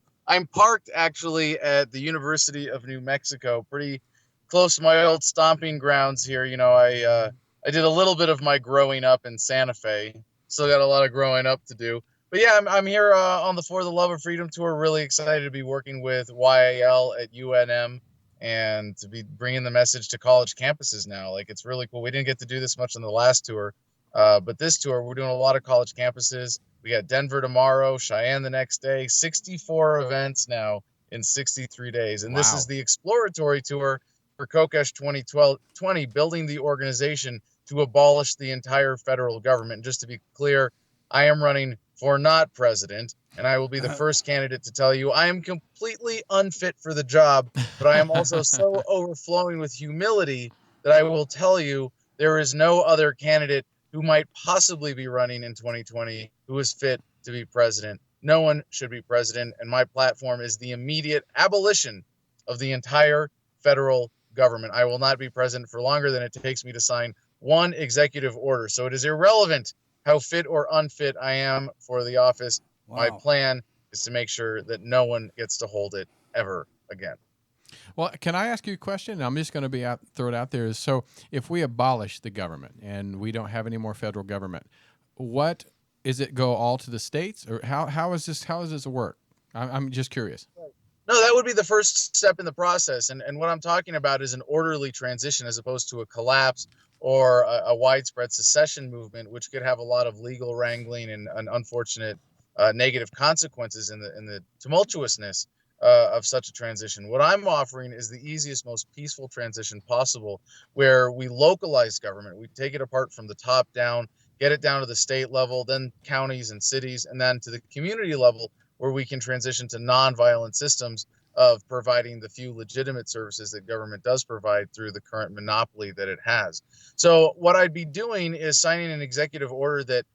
parked actually at the University of New Mexico, pretty close to my old stomping grounds here. You know, I did a little bit of my growing up in Santa Fe. Still got a lot of growing up to do. But yeah, I'm here on the For the Love of Freedom tour. Really excited to be working with YAL at UNM and to be bringing the message to college campuses now. Like, it's really cool. We didn't get to do this much on the last tour, but this tour, we're doing a lot of college campuses. We got Denver tomorrow, Cheyenne the next day, 64 events now in 63 days. And This is the exploratory tour for Kokesh 2020, building the organization to abolish the entire federal government. Just to be clear, I am running for not president, and I will be the first candidate to tell you I am completely unfit for the job, but I am also so overflowing with humility that I will tell you there is no other candidate who might possibly be running in 2020 who is fit to be president. No one should be president, and my platform is the immediate abolition of the entire federal government. I will not be president for longer than it takes me to sign one executive order. So it is irrelevant how fit or unfit I am for the office. My Wow. plan is to make sure that no one gets to hold it ever again. Well, can I ask you a question? I'm just going to throw it out there. Is so if we abolish the government and we don't have any more federal government, what is it go all to the states, or how does this work? I'm just curious. No, that would be the first step in the process. And what I'm talking about is an orderly transition as opposed to a collapse or a widespread secession movement, which could have a lot of legal wrangling and unfortunate negative consequences in the tumultuousness of such a transition. What I'm offering is the easiest, most peaceful transition possible, where we localize government. We take it apart from the top down, get it down to the state level, then counties and cities, and then to the community level, where we can transition to nonviolent systems of providing the few legitimate services that government does provide through the current monopoly that it has. So what I'd be doing is signing an executive order that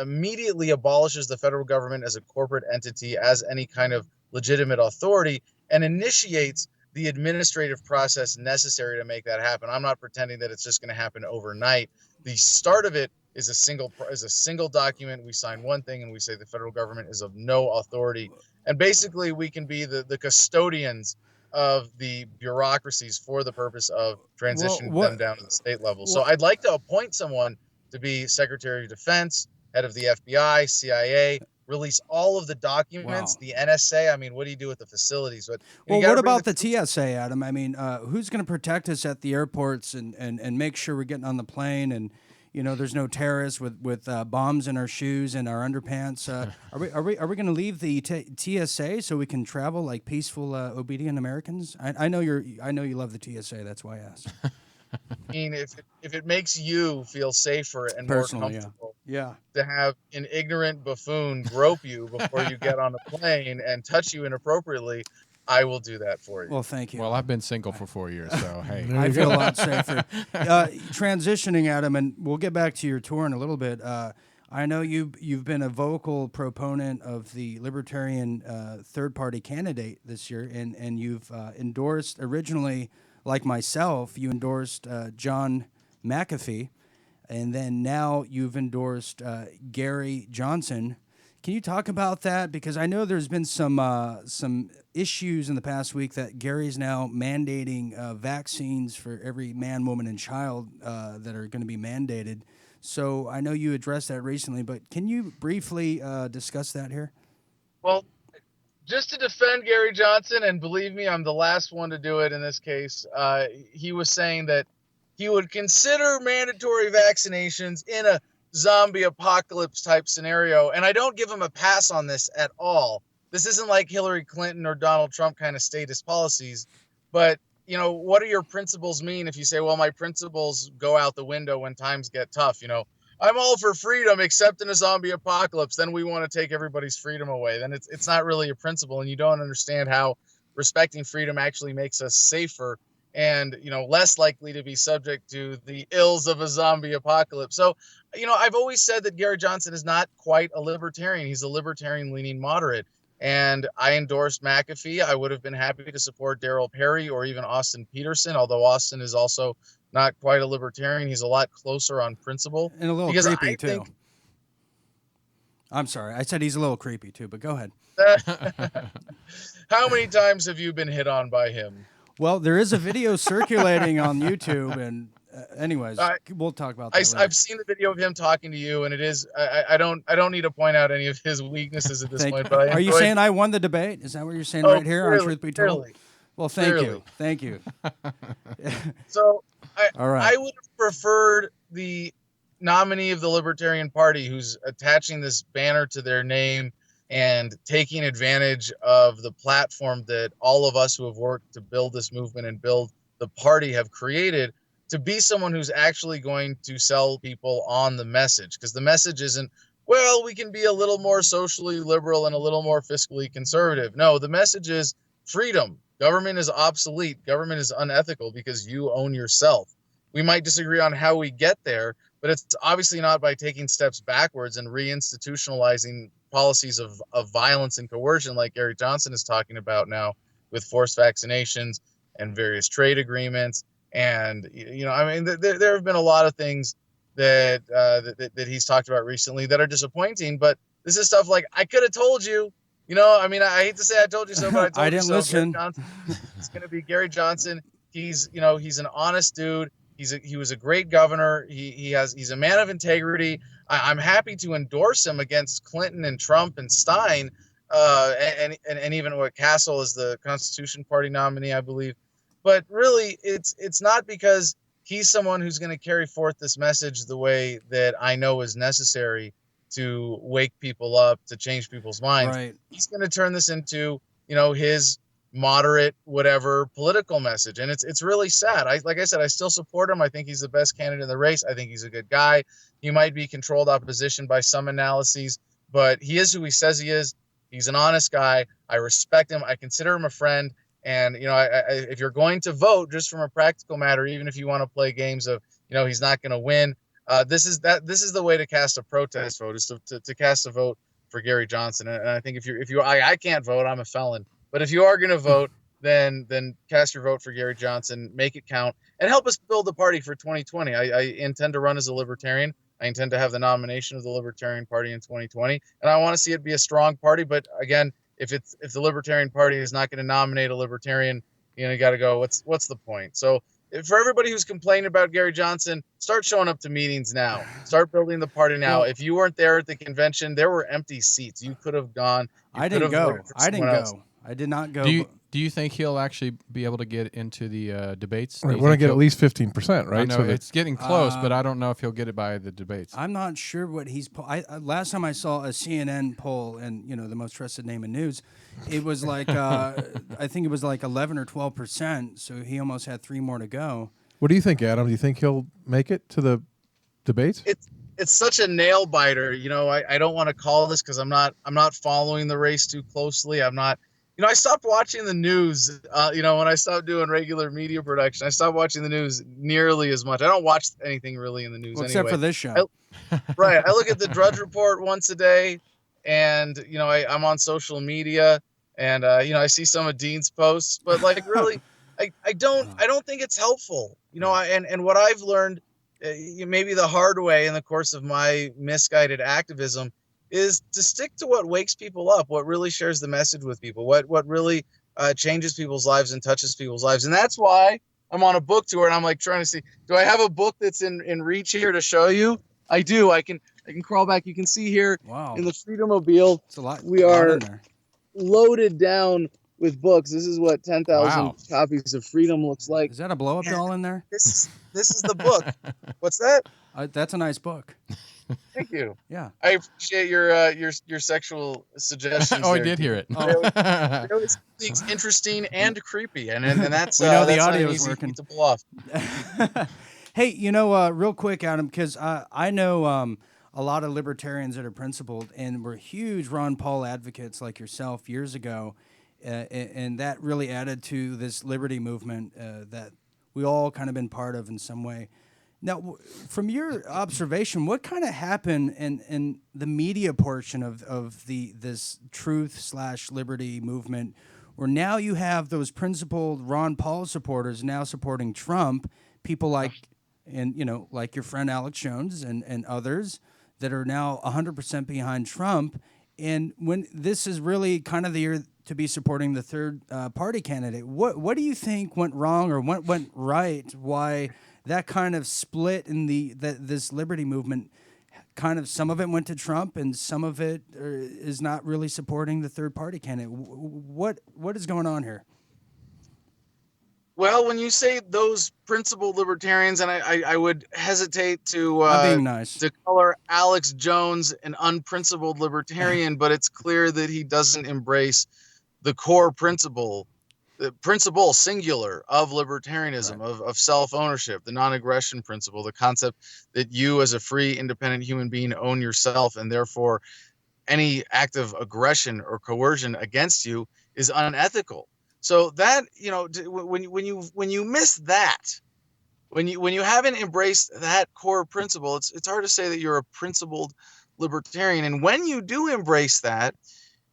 immediately abolishes the federal government as a corporate entity, as any kind of legitimate authority, and initiates the administrative process necessary to make that happen. I'm not pretending that it's just going to happen overnight. The start of it is a single document. We sign one thing and we say the federal government is of no authority. And basically we can be the custodians of the bureaucracies for the purpose of transitioning them down to the state level. So I'd like to appoint someone to be Secretary of Defense, head of the FBI, CIA, release all of the documents, the NSA. I mean, what do you do with the facilities? But what about the TSA, Adam? I mean, who's going to protect us at the airports and make sure we're getting on the plane and there's no terrorists with bombs in our shoes and our underpants? Are we going to leave the TSA so we can travel like peaceful, obedient Americans? I know you love the TSA. That's why I asked. I mean, if it makes you feel safer and personally, more comfortable, yeah, to have an ignorant buffoon grope you before you get on a plane and touch you inappropriately, I will do that for you. Well, thank you. Well, I've been single for 4 years, so hey, I feel a lot safer. Transitioning, Adam, and we'll get back to your tour in a little bit. I know you've been a vocal proponent of the Libertarian third-party candidate this year, and you've endorsed originally, like myself, you endorsed John McAfee, and then now you've endorsed Gary Johnson. Can you talk about that? Because I know there's been some issues in the past week that Gary's now mandating vaccines for every man, woman, and child that are going to be mandated. So I know you addressed that recently, but can you briefly discuss that here? Well, just to defend Gary Johnson, and believe me, I'm the last one to do it in this case, he was saying that he would consider mandatory vaccinations in a zombie apocalypse type scenario. And I don't give him a pass on this at all. This isn't like Hillary Clinton or Donald Trump kind of statist policies. But, what do your principles mean if you say, well, my principles go out the window when times get tough? I'm all for freedom except in a zombie apocalypse. Then we want to take everybody's freedom away. Then it's not really a principle, and you don't understand how respecting freedom actually makes us safer and less likely to be subject to the ills of a zombie apocalypse. So, I've always said that Gary Johnson is not quite a libertarian. He's a libertarian-leaning moderate. And I endorsed McAfee. I would have been happy to support Darryl Perry or even Austin Peterson, although Austin is also not quite a libertarian. He's a lot closer on principle. And a little creepy, too. I'm sorry. I said he's a little creepy, too, but go ahead. How many times have you been hit on by him? Well, there is a video circulating on YouTube, and anyways, we'll talk about that later. I've seen the video of him talking to you, and it is I don't need to point out any of his weaknesses at this point. But are you saying I won the debate? Is that what you're saying right here on Truth Be Told? Well, thank you. So all right. I would have preferred the nominee of the Libertarian Party who's attaching this banner to their name and taking advantage of the platform that all of us who have worked to build this movement and build the party have created, to be someone who's actually going to sell people on the message. Because the message isn't, well, we can be a little more socially liberal and a little more fiscally conservative. No, the message is freedom. Government is obsolete. Government is unethical because you own yourself. We might disagree on how we get there, but it's obviously not by taking steps backwards and reinstitutionalizing policies of violence and coercion like Gary Johnson is talking about now with forced vaccinations and various trade agreements. And, I mean, there have been a lot of things that he's talked about recently that are disappointing, but this is stuff like, I could have told you, I mean, I hate to say I told you so, but I told I you didn't so. listen. It's going to be Gary Johnson. He's an honest dude. He was a great governor. He's a man of integrity. I'm happy to endorse him against Clinton and Trump and Stein, and even what Castle is the Constitution Party nominee, I believe. But really, it's not because he's someone who's going to carry forth this message the way that I know is necessary to wake people up, to change people's minds. Right. He's going to turn this into, his moderate whatever political message, and it's really sad. Like I said, I still support him. I think he's the best candidate in the race. I think he's a good guy. He might be controlled opposition by some analyses, but he is who he says he is. He's an honest guy. I respect him. I consider him a friend. And if you're going to vote, just from a practical matter, even if you want to play games of he's not going to win, this is the way to cast a protest vote, is to cast a vote for Gary Johnson. And I think I can't vote, I'm a felon. But if you are going to vote, then cast your vote for Gary Johnson, make it count, and help us build the party for 2020. I intend to run as a libertarian. I intend to have the nomination of the Libertarian Party in 2020, and I want to see it be a strong party. But again, if the Libertarian Party is not going to nominate a libertarian, you got to go, what's the point? So for everybody who's complaining about Gary Johnson, start showing up to meetings now. Start building the party now. If you weren't there at the convention, there were empty seats. You could have gone. I didn't go. I did not go. Do you think he'll actually be able to get into the debates? Right, we're going to get at least 15%, right? I know it's getting close, but I don't know if he'll get it by the debates. I'm not sure what he's. Last time I saw a CNN poll, and the most trusted name in news, it was like I think it was like 11 or 12%. So he almost had 3 more to go. What do you think, Adam? Do you think he'll make it to the debates? It's such a nail biter. I don't want to call this because I'm not following the race too closely. I'm not. I stopped watching the news, when I stopped doing regular media production. I stopped watching the news nearly as much. I don't watch anything really in the news except for this show. Right. I look at the Drudge Report once a day, and, I'm on social media, and, I see some of Dean's posts. But, really, I don't think it's helpful. And what I've learned, maybe the hard way in the course of my misguided activism, is to stick to what wakes people up, what really shares the message with people, what really changes people's lives and touches people's lives. And that's why I'm on a book tour, and I'm trying to see, do I have a book that's in reach here to show you? I do. I can crawl back. You can see here in the Freedomobile, it's a lot. We are loaded down with books. This is what 10,000 copies of Freedom looks like. Is that a blow-up doll in there? This is the book. What's that? That's a nice book. Thank you. Yeah, I appreciate your sexual suggestions. I did hear it. It was interesting and creepy, and that's we know the that's audio not is easy working to pull off. Hey, real quick, Adam, because I know a lot of libertarians that are principled and were huge Ron Paul advocates like yourself years ago, and that really added to this liberty movement that we all kind of been part of in some way. Now, from your observation, what kind of happened in the media portion of this truth/liberty movement, where now you have those principled Ron Paul supporters now supporting Trump, people like your friend Alex Jones and others that are now 100% behind Trump, and when this is really kind of the year to be supporting the third party candidate, what do you think went wrong or what went right? Why that kind of split in this liberty movement, kind of some of it went to Trump and some of it is not really supporting the third party candidate. What is going on here? Well, when you say those principled libertarians, and I would hesitate to I'm being nice. to color Alex Jones an unprincipled libertarian, but it's clear that he doesn't embrace the core principle, the principle singular of libertarianism, right, of self-ownership, the non-aggression principle, the concept that you as a free, independent human being own yourself, and therefore any act of aggression or coercion against you is unethical. So that, when you miss that, When you haven't embraced that core principle, it's hard to say that you're a principled libertarian. And when you do embrace that,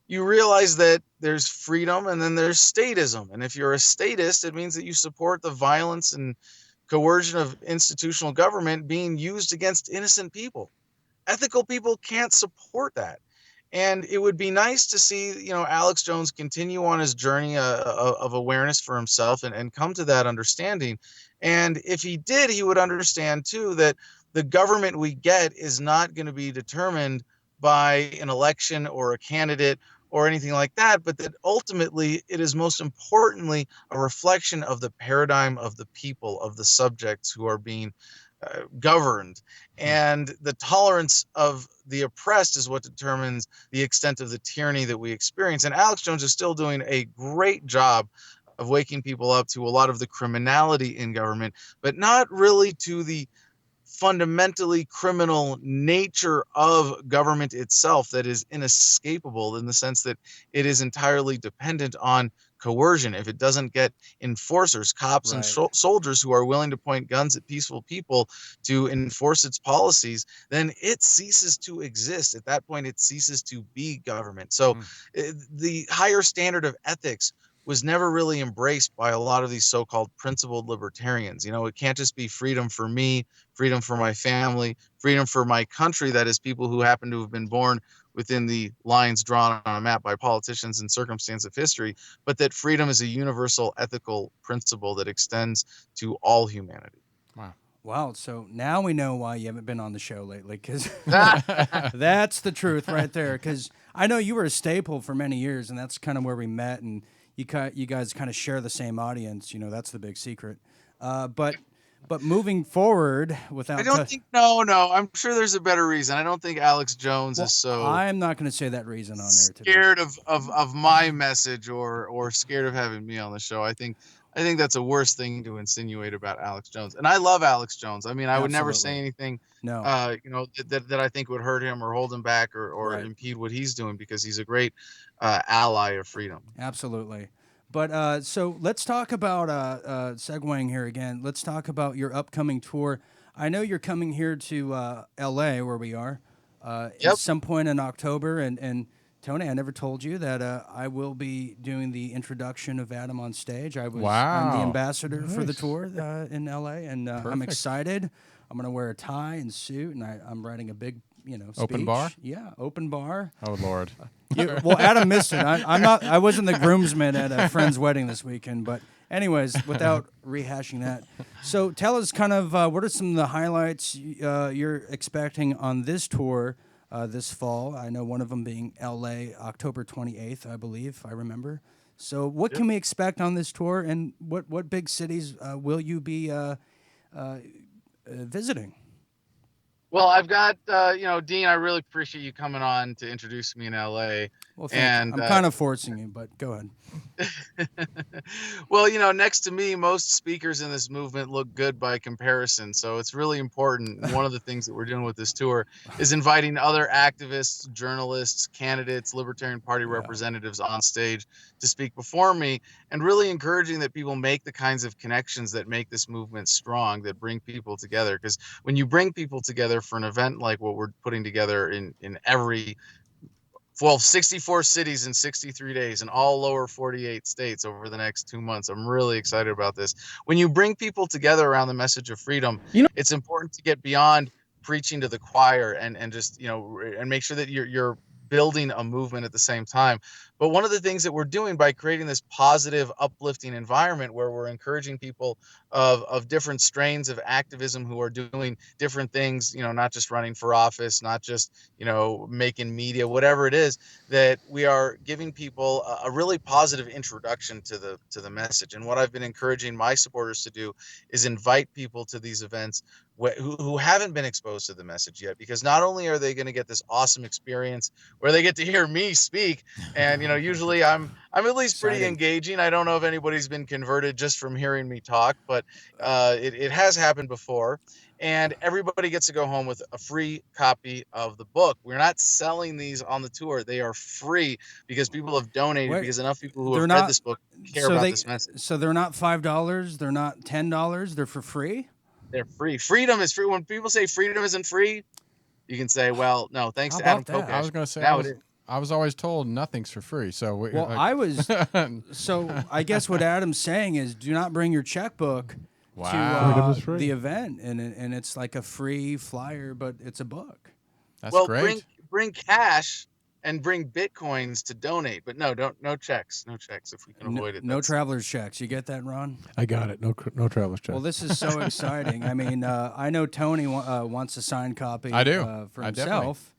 you realize that there's freedom and then there's statism. And if you're a statist, it means that you support the violence and coercion of institutional government being used against innocent people. Ethical people can't support that. And it would be nice to see, Alex Jones continue on his journey of awareness for himself and come to that understanding. And if he did, he would understand too that the government we get is not going to be determined by an election or a candidate or anything like that, but that ultimately it is most importantly a reflection of the paradigm of the people, of the subjects who are being governed. And the tolerance of the oppressed is what determines the extent of the tyranny that we experience. And Alex Jones is still doing a great job of waking people up to a lot of the criminality in government, but not really to the fundamentally criminal nature of government itself that is inescapable, in the sense that it is entirely dependent on coercion. If it doesn't get enforcers, cops and soldiers who are willing to point guns at peaceful people to enforce its policies, then it ceases to exist. At that point, it ceases to be government. So the higher standard of ethics was never really embraced by a lot of these so-called principled libertarians. It can't just be freedom for me, freedom for my family, freedom for my country, that is, people who happen to have been born within the lines drawn on a map by politicians and circumstance of history, but that freedom is a universal ethical principle that extends to all humanity. Wow. So now we know why you haven't been on the show lately, because that's the truth right there. Because I know you were a staple for many years, and that's kind of where we met, and you guys kind of share the same audience. That's the big secret. But moving forward, without I don't think no. I'm sure there's a better reason. I don't think Alex Jones is so. I'm not going to say that reason on there. Scared of my message or scared of having me on the show. I think that's a worse thing to insinuate about Alex Jones. And I love Alex Jones. I mean, I would never say anything, that I think would hurt him or hold him back or impede what he's doing, because he's a great ally of freedom. Absolutely. But so let's talk about segueing here again. Let's talk about your upcoming tour. I know you're coming here to L.A., where we are, at some point in October. And Tony, I never told you that I will be doing the introduction of Adam on stage. I'm the ambassador for the tour in L.A., and I'm excited. I'm going to wear a tie and suit, and I'm writing a big, speech. Open bar? Yeah, open bar. Oh, Lord. Well, Adam missed it. I wasn't the groomsman at a friend's wedding this weekend, but anyways, without rehashing that. So tell us kind of what are some of the highlights you're expecting on this tour this fall. I know one of them being L.A., October 28th, I believe, if I remember. So what can we expect on this tour, and what big cities will you be visiting? Well, I've got, Dean, I really appreciate you coming on to introduce me in LA. Well, thank you. I'm kind of forcing you, but go ahead. Well, next to me, most speakers in this movement look good by comparison. So it's really important. One of the things that we're doing with this tour is inviting other activists, journalists, candidates, Libertarian Party representatives on stage to speak before me, and really encouraging that people make the kinds of connections that make this movement strong, that bring people together. Because when you bring people together for an event like what we're putting together in every 64 cities in 63 days in all lower 48 states over the next 2 months. I'm really excited about this. When you bring people together around the message of freedom, it's important to get beyond preaching to the choir and just, and make sure that you're building a movement at the same time. But one of the things that we're doing by creating this positive, uplifting environment where we're encouraging people of different strains of activism who are doing different things, not just running for office, not just, making media, whatever it is, that we are giving people a really positive introduction to the message. And what I've been encouraging my supporters to do is invite people to these events who haven't been exposed to the message yet, because not only are they going to get this awesome experience where they get to hear me speak, and usually I'm at least pretty engaging. I don't know if anybody's been converted just from hearing me talk, but it has happened before. And everybody gets to go home with a free copy of the book. We're not selling these on the tour. They are free because people have donated, because enough people who have read this book care about this message. So they're not $5, they're not $10, they're for free? they're free. Freedom is free. When people say freedom isn't free, you can say, well, no, thanks How to Adam about that? Kokesh. I was going to say, Now it is. I was always told nothing's for free. So, Well, I was. So I guess what Adam's saying is, do not bring your checkbook Wow. to Freedom is free. the event, and it's like a free flyer, but it's a book. That's Well, great. bring cash and bring bitcoins to donate, but no checks if we can avoid it. No traveler's checks. You get that, Ron? I got it. No traveler's check. Well, this is so exciting. I mean, I know Tony wants a signed copy. I do. For I himself.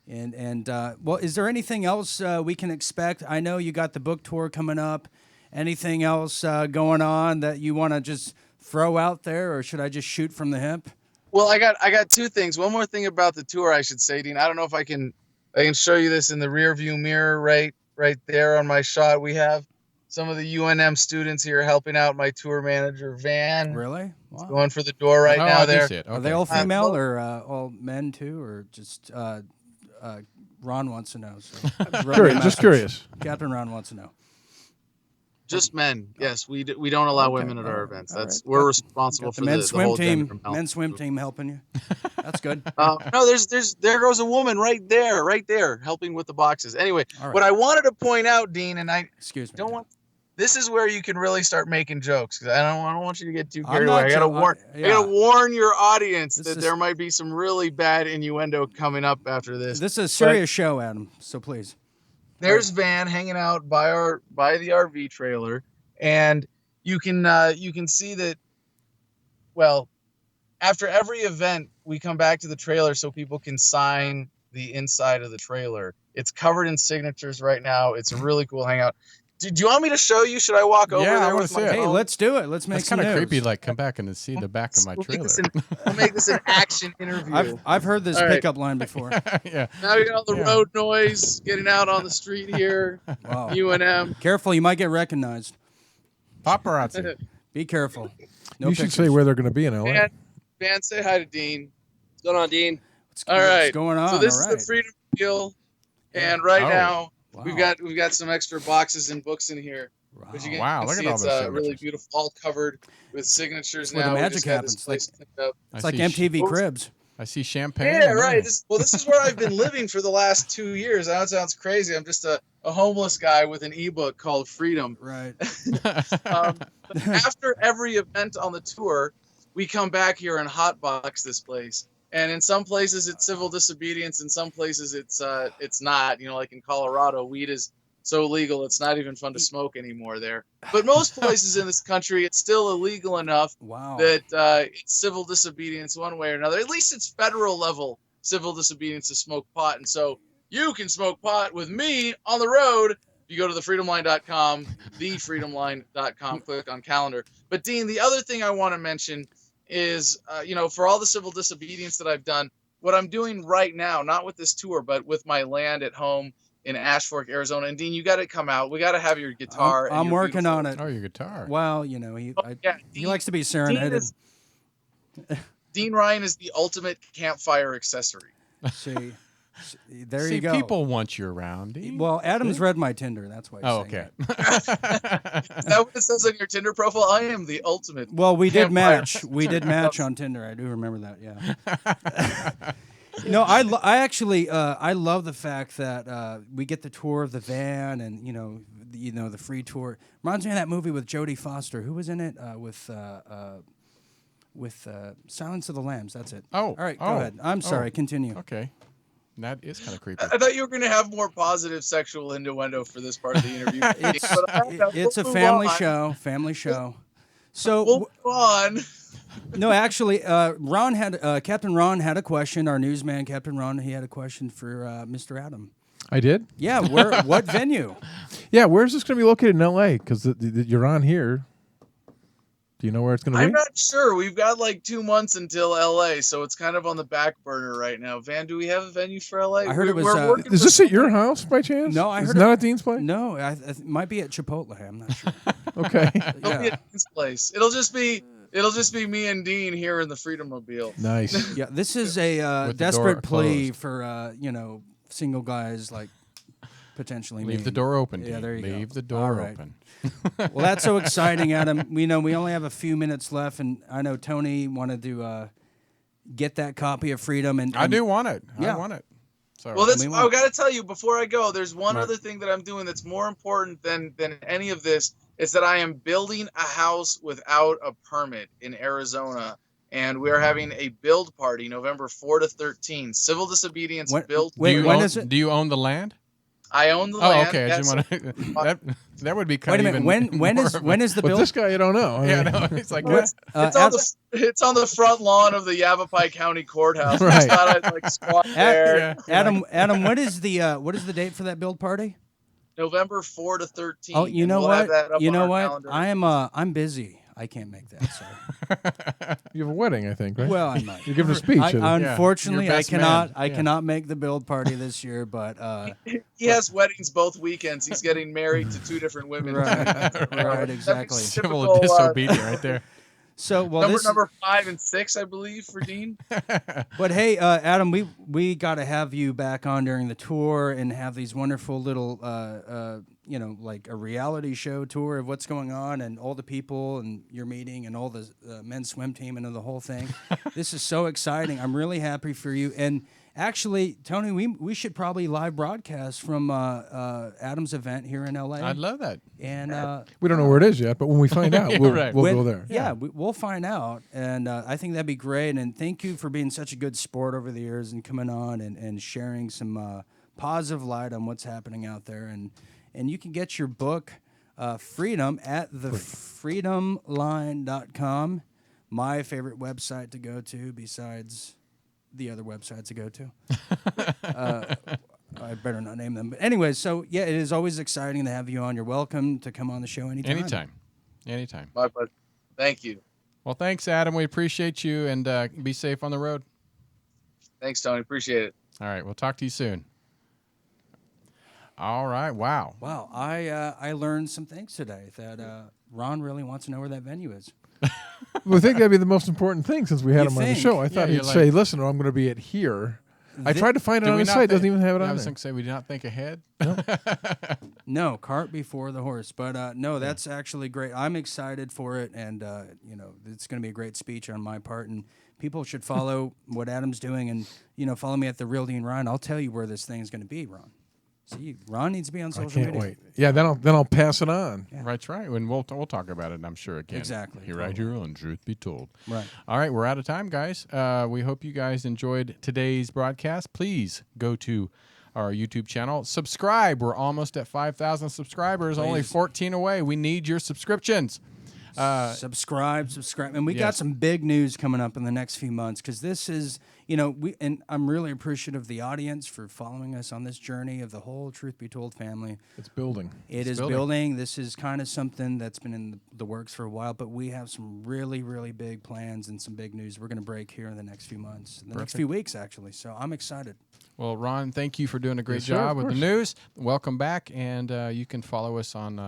And well, is there anything else we can expect? I know you got the book tour coming up. Anything else going on that you want to just throw out there, or should I just shoot from the hip? Well, I got two things. One more thing about the tour, I should say, Dean. I don't know if I can show you this in the rear view mirror right there on my shot. We have some of the UNM students here helping out my tour manager, Van. Really? Wow. Going for the door right now I there. do see it. Are Okay. they all female or all men too, or just Ron wants to know? So Just curious. Captain Ron wants to know. Just men. Yes, we don't allow women at our events. We're responsible Got for the men's the whole swim gender team. balance. Men's swim team helping you. That's good. No, there goes a woman right there, helping with the boxes. Anyway, All right. what I wanted to point out, Dean, and I Excuse me. don't want. This is where you can really start making jokes, because I don't want you to get too I'm carried not away. I gotta warn your audience This that is- there might be some really bad innuendo coming up after this. This is a serious show, Adam. So please. There's Van hanging out by the RV trailer, and you can see that. Well, after every event, we come back to the trailer so people can sign the inside of the trailer. It's covered in signatures right now. It's a really cool hangout. Do you want me to show you? Should I walk over Yeah, I there wanna with see my it. Hey, phone? let's do it. Let's make It's some kind of news. creepy. Like, come back and see the back of my trailer. We'll make this an action interview. I've heard this All right. pickup line before. Yeah. Now you got all the road noise getting out on the street here. Wow. UNM. Careful, you might get recognized. Paparazzi. Be careful. No You should pictures. say where they're going to be in LA. Van, say hi to Dean. What's going on, Dean? All right. What's going on? So this All is right. the Freedom Deal, and right Oh. now Wow. we've got some extra boxes and books in here. Wow. But you can, Wow, you can look at see all it's those really signatures. beautiful, all covered with signatures where the now. We magic just had this happens, place cleaned up. It's I like see MTV Cribs. I see champagne. Yeah, and right. everything. This is where I've been living for the last 2 years. I know it sounds crazy. I'm just a homeless guy with an ebook called Freedom. Right. But after every event on the tour, we come back here and hotbox this place. And in some places it's civil disobedience. In some places it's not. You know, like in Colorado, weed is so legal it's not even fun to smoke anymore there. But most places in this country, it's still illegal enough Wow. that it's civil disobedience one way or another. At least it's federal level civil disobedience to smoke pot. And so you can smoke pot with me on the road. If you go to thefreedomline.com, thefreedomline.com, click on calendar. But Dean, the other thing I want to mention is, for all the civil disobedience that I've done, what I'm doing right now, not with this tour, but with my land at home in Ashfork, Arizona. And Dean, you got to come out. We got to have your guitar. and I'm your working beautiful- on it. Oh, your guitar. Well, he Dean- likes to be Dean serenaded. Dean Ryan is the ultimate campfire accessory. See, there See, you go. people want you around. Dean. Well, Adam's read my Tinder. That's why. He's Oh, saying okay. that. Is that what it says on your Tinder profile? I am the ultimate. Well, we did Campfire. match. We did match on Tinder. I do remember that. Yeah. No, I actually I love the fact that we get the tour of the van and the free tour. Reminds me of that movie with Jodie Foster. Who was in it? With Silence of the Lambs. That's it. Oh, all right. Go oh, ahead. I'm sorry. Continue. Okay. That is kind of creepy. I thought you were going to have more positive sexual innuendo for this part of the interview. It's a We'll move family on. show. Family show. So We'll move on. no, actually, Captain Ron had a question. Our newsman, Captain Ron, he had a question for Mr. Adam. I did? Yeah, what venue? Yeah, where's this going to be located in LA? Because you're on here. Do you know where it's going to be? I'm not sure. We've got like 2 months until LA, so it's kind of on the back burner right now. Van, do we have a venue for LA? I heard it was, We're working Is for this at your house by chance? No, I It's heard not at Dean's place? No, it might be at Chipotle. I'm not sure. Okay. It'll be at Dean's place. It'll just be me and Dean here in the Freedom Mobile. Nice. Yeah, this is a With the door desperate plea closed. for single guys like potentially Leave mean. the door open. Yeah, Dean. there you go. Leave the door All right. open. Well, that's so exciting, Adam. We know we only have a few minutes left, and I know Tony wanted to get that copy of Freedom. And I do want it. Yeah. I want it. So, Well, we I want- got to tell you before I go, there's one Right. other thing that I'm doing that's more important than any of this. Is that I am building a house without a permit in Arizona, and we are having a build party November 4 to 13. Civil disobedience build. Wait, party. when is it? Do you own the land? I own the Oh, land. okay. I yes. just want to. That would be Wait kind a of minute. even. When more is of a- when is the But bill? this guy, I don't know. I Yeah, mean, no. It's like Well, what? it's on the front lawn of the Yavapai County Courthouse. I Right. just thought I'd like squat there. Yeah. Adam, what is the date for that build party? November 4 to 13. Oh, you and know we'll have what? that up You on know our what? calendar. I'm busy. I can't make that. Sorry. you have a wedding, I think, right? Well, I might. You're giving a speech. Unfortunately, Your I best cannot. man. I Yeah. cannot make the build party this year, but He has weddings both weekends. He's getting married to 2 different women. right, exactly. Civil Typical, disobedience right there. So well, number 5 and 6, I believe, for Dean. But hey, Adam, we got to have you back on during the tour and have these wonderful little, like a reality show tour of what's going on and all the people and your meeting and all the men's swim team and the whole thing. This is so exciting. I'm really happy for you. And actually, Tony, we should probably live broadcast from Adam's event here in LA. I'd love that. And we don't know where it is yet, but when we find out, we'll, right. we'll go there. Yeah, we'll find out, and I think that'd be great. And thank you for being such a good sport over the years and coming on and sharing some positive light on what's happening out there. And you can get your book, Freedom, at thefreedomline.com, my favorite website to go to besides the other websites to go to. I better not name them. But anyway, so yeah, it is always exciting to have you on. You're welcome to come on the show anytime. Anytime. My pleasure. Thank you. Well, thanks, Adam. We appreciate you, and be safe on the road. Thanks, Tony. Appreciate it. All right. We'll talk to you soon. All right. Wow. Wow, I learned some things today that Ron really wants to know where that venue is. Well, I think that'd be the most important thing since we had You him on the think? show. I thought Yeah, he'd you're say, like- "Listen, I'm going to be at here." I Thi- tried to find it Did on we the not site. It think- doesn't even have it I on was there. going to say, we did not think ahead. No, cart before the horse. But no, that's actually great. I'm excited for it, and it's going to be a great speech on my part. And people should follow what Adam's doing, and follow me at the Real Dean Ryan. I'll tell you where this thing is going to be, Ron. See, Ron needs to be on I social can't media. wait. Yeah, then I'll pass it on. Yeah. That's right. And we'll talk about it, I'm sure, again. Exactly, Here right here on Truth Be Told. Right. All right, we're out of time, guys. We hope you guys enjoyed today's broadcast. Please go to our YouTube channel. Subscribe. We're almost at 5,000 subscribers. Only Please. 14 away. We need your subscriptions. Subscribe, and we got Yes. some big news coming up in the next few months because this is, and I'm really appreciative of the audience for following us on this journey of the whole Truth Be Told family. It's building. It is building. This is kind of something that's been in the works for a while, but we have some really, really big plans and some big news we're going to break here in the next few months, in the next few weeks, actually. So I'm excited. Well, Ron, thank you for doing a great Yes, sir, job of with the course. news. Welcome back, and you can follow us on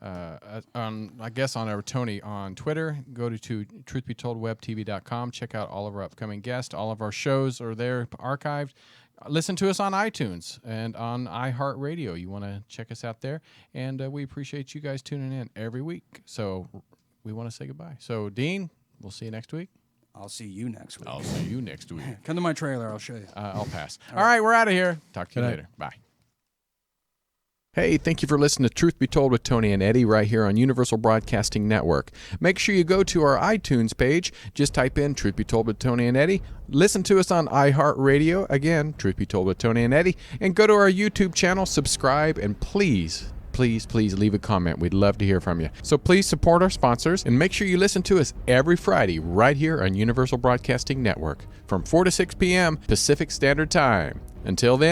our Tony on Twitter. Go to truthbetoldwebtv.com. Check out all of our upcoming guests. All of our shows are there archived. Listen to us on iTunes and on iHeartRadio. You want to check us out there, and we appreciate you guys tuning in every week. So we want to say goodbye. So, Dean, we'll see you next week. I'll see you next week. I'll see you next week. Come to my trailer. I'll show you. I'll pass. All right, we're out of here. Talk to you Good night. later. Bye. Hey, thank you for listening to Truth Be Told with Tony and Eddie right here on Universal Broadcasting Network. Make sure you go to our iTunes page. Just type in Truth Be Told with Tony and Eddie. Listen to us on iHeartRadio. Again, Truth Be Told with Tony and Eddie. And go to our YouTube channel, subscribe, and please leave a comment. We'd love to hear from you. So please support our sponsors and make sure you listen to us every Friday right here on Universal Broadcasting Network from 4 to 6 p.m. Pacific Standard Time. Until then,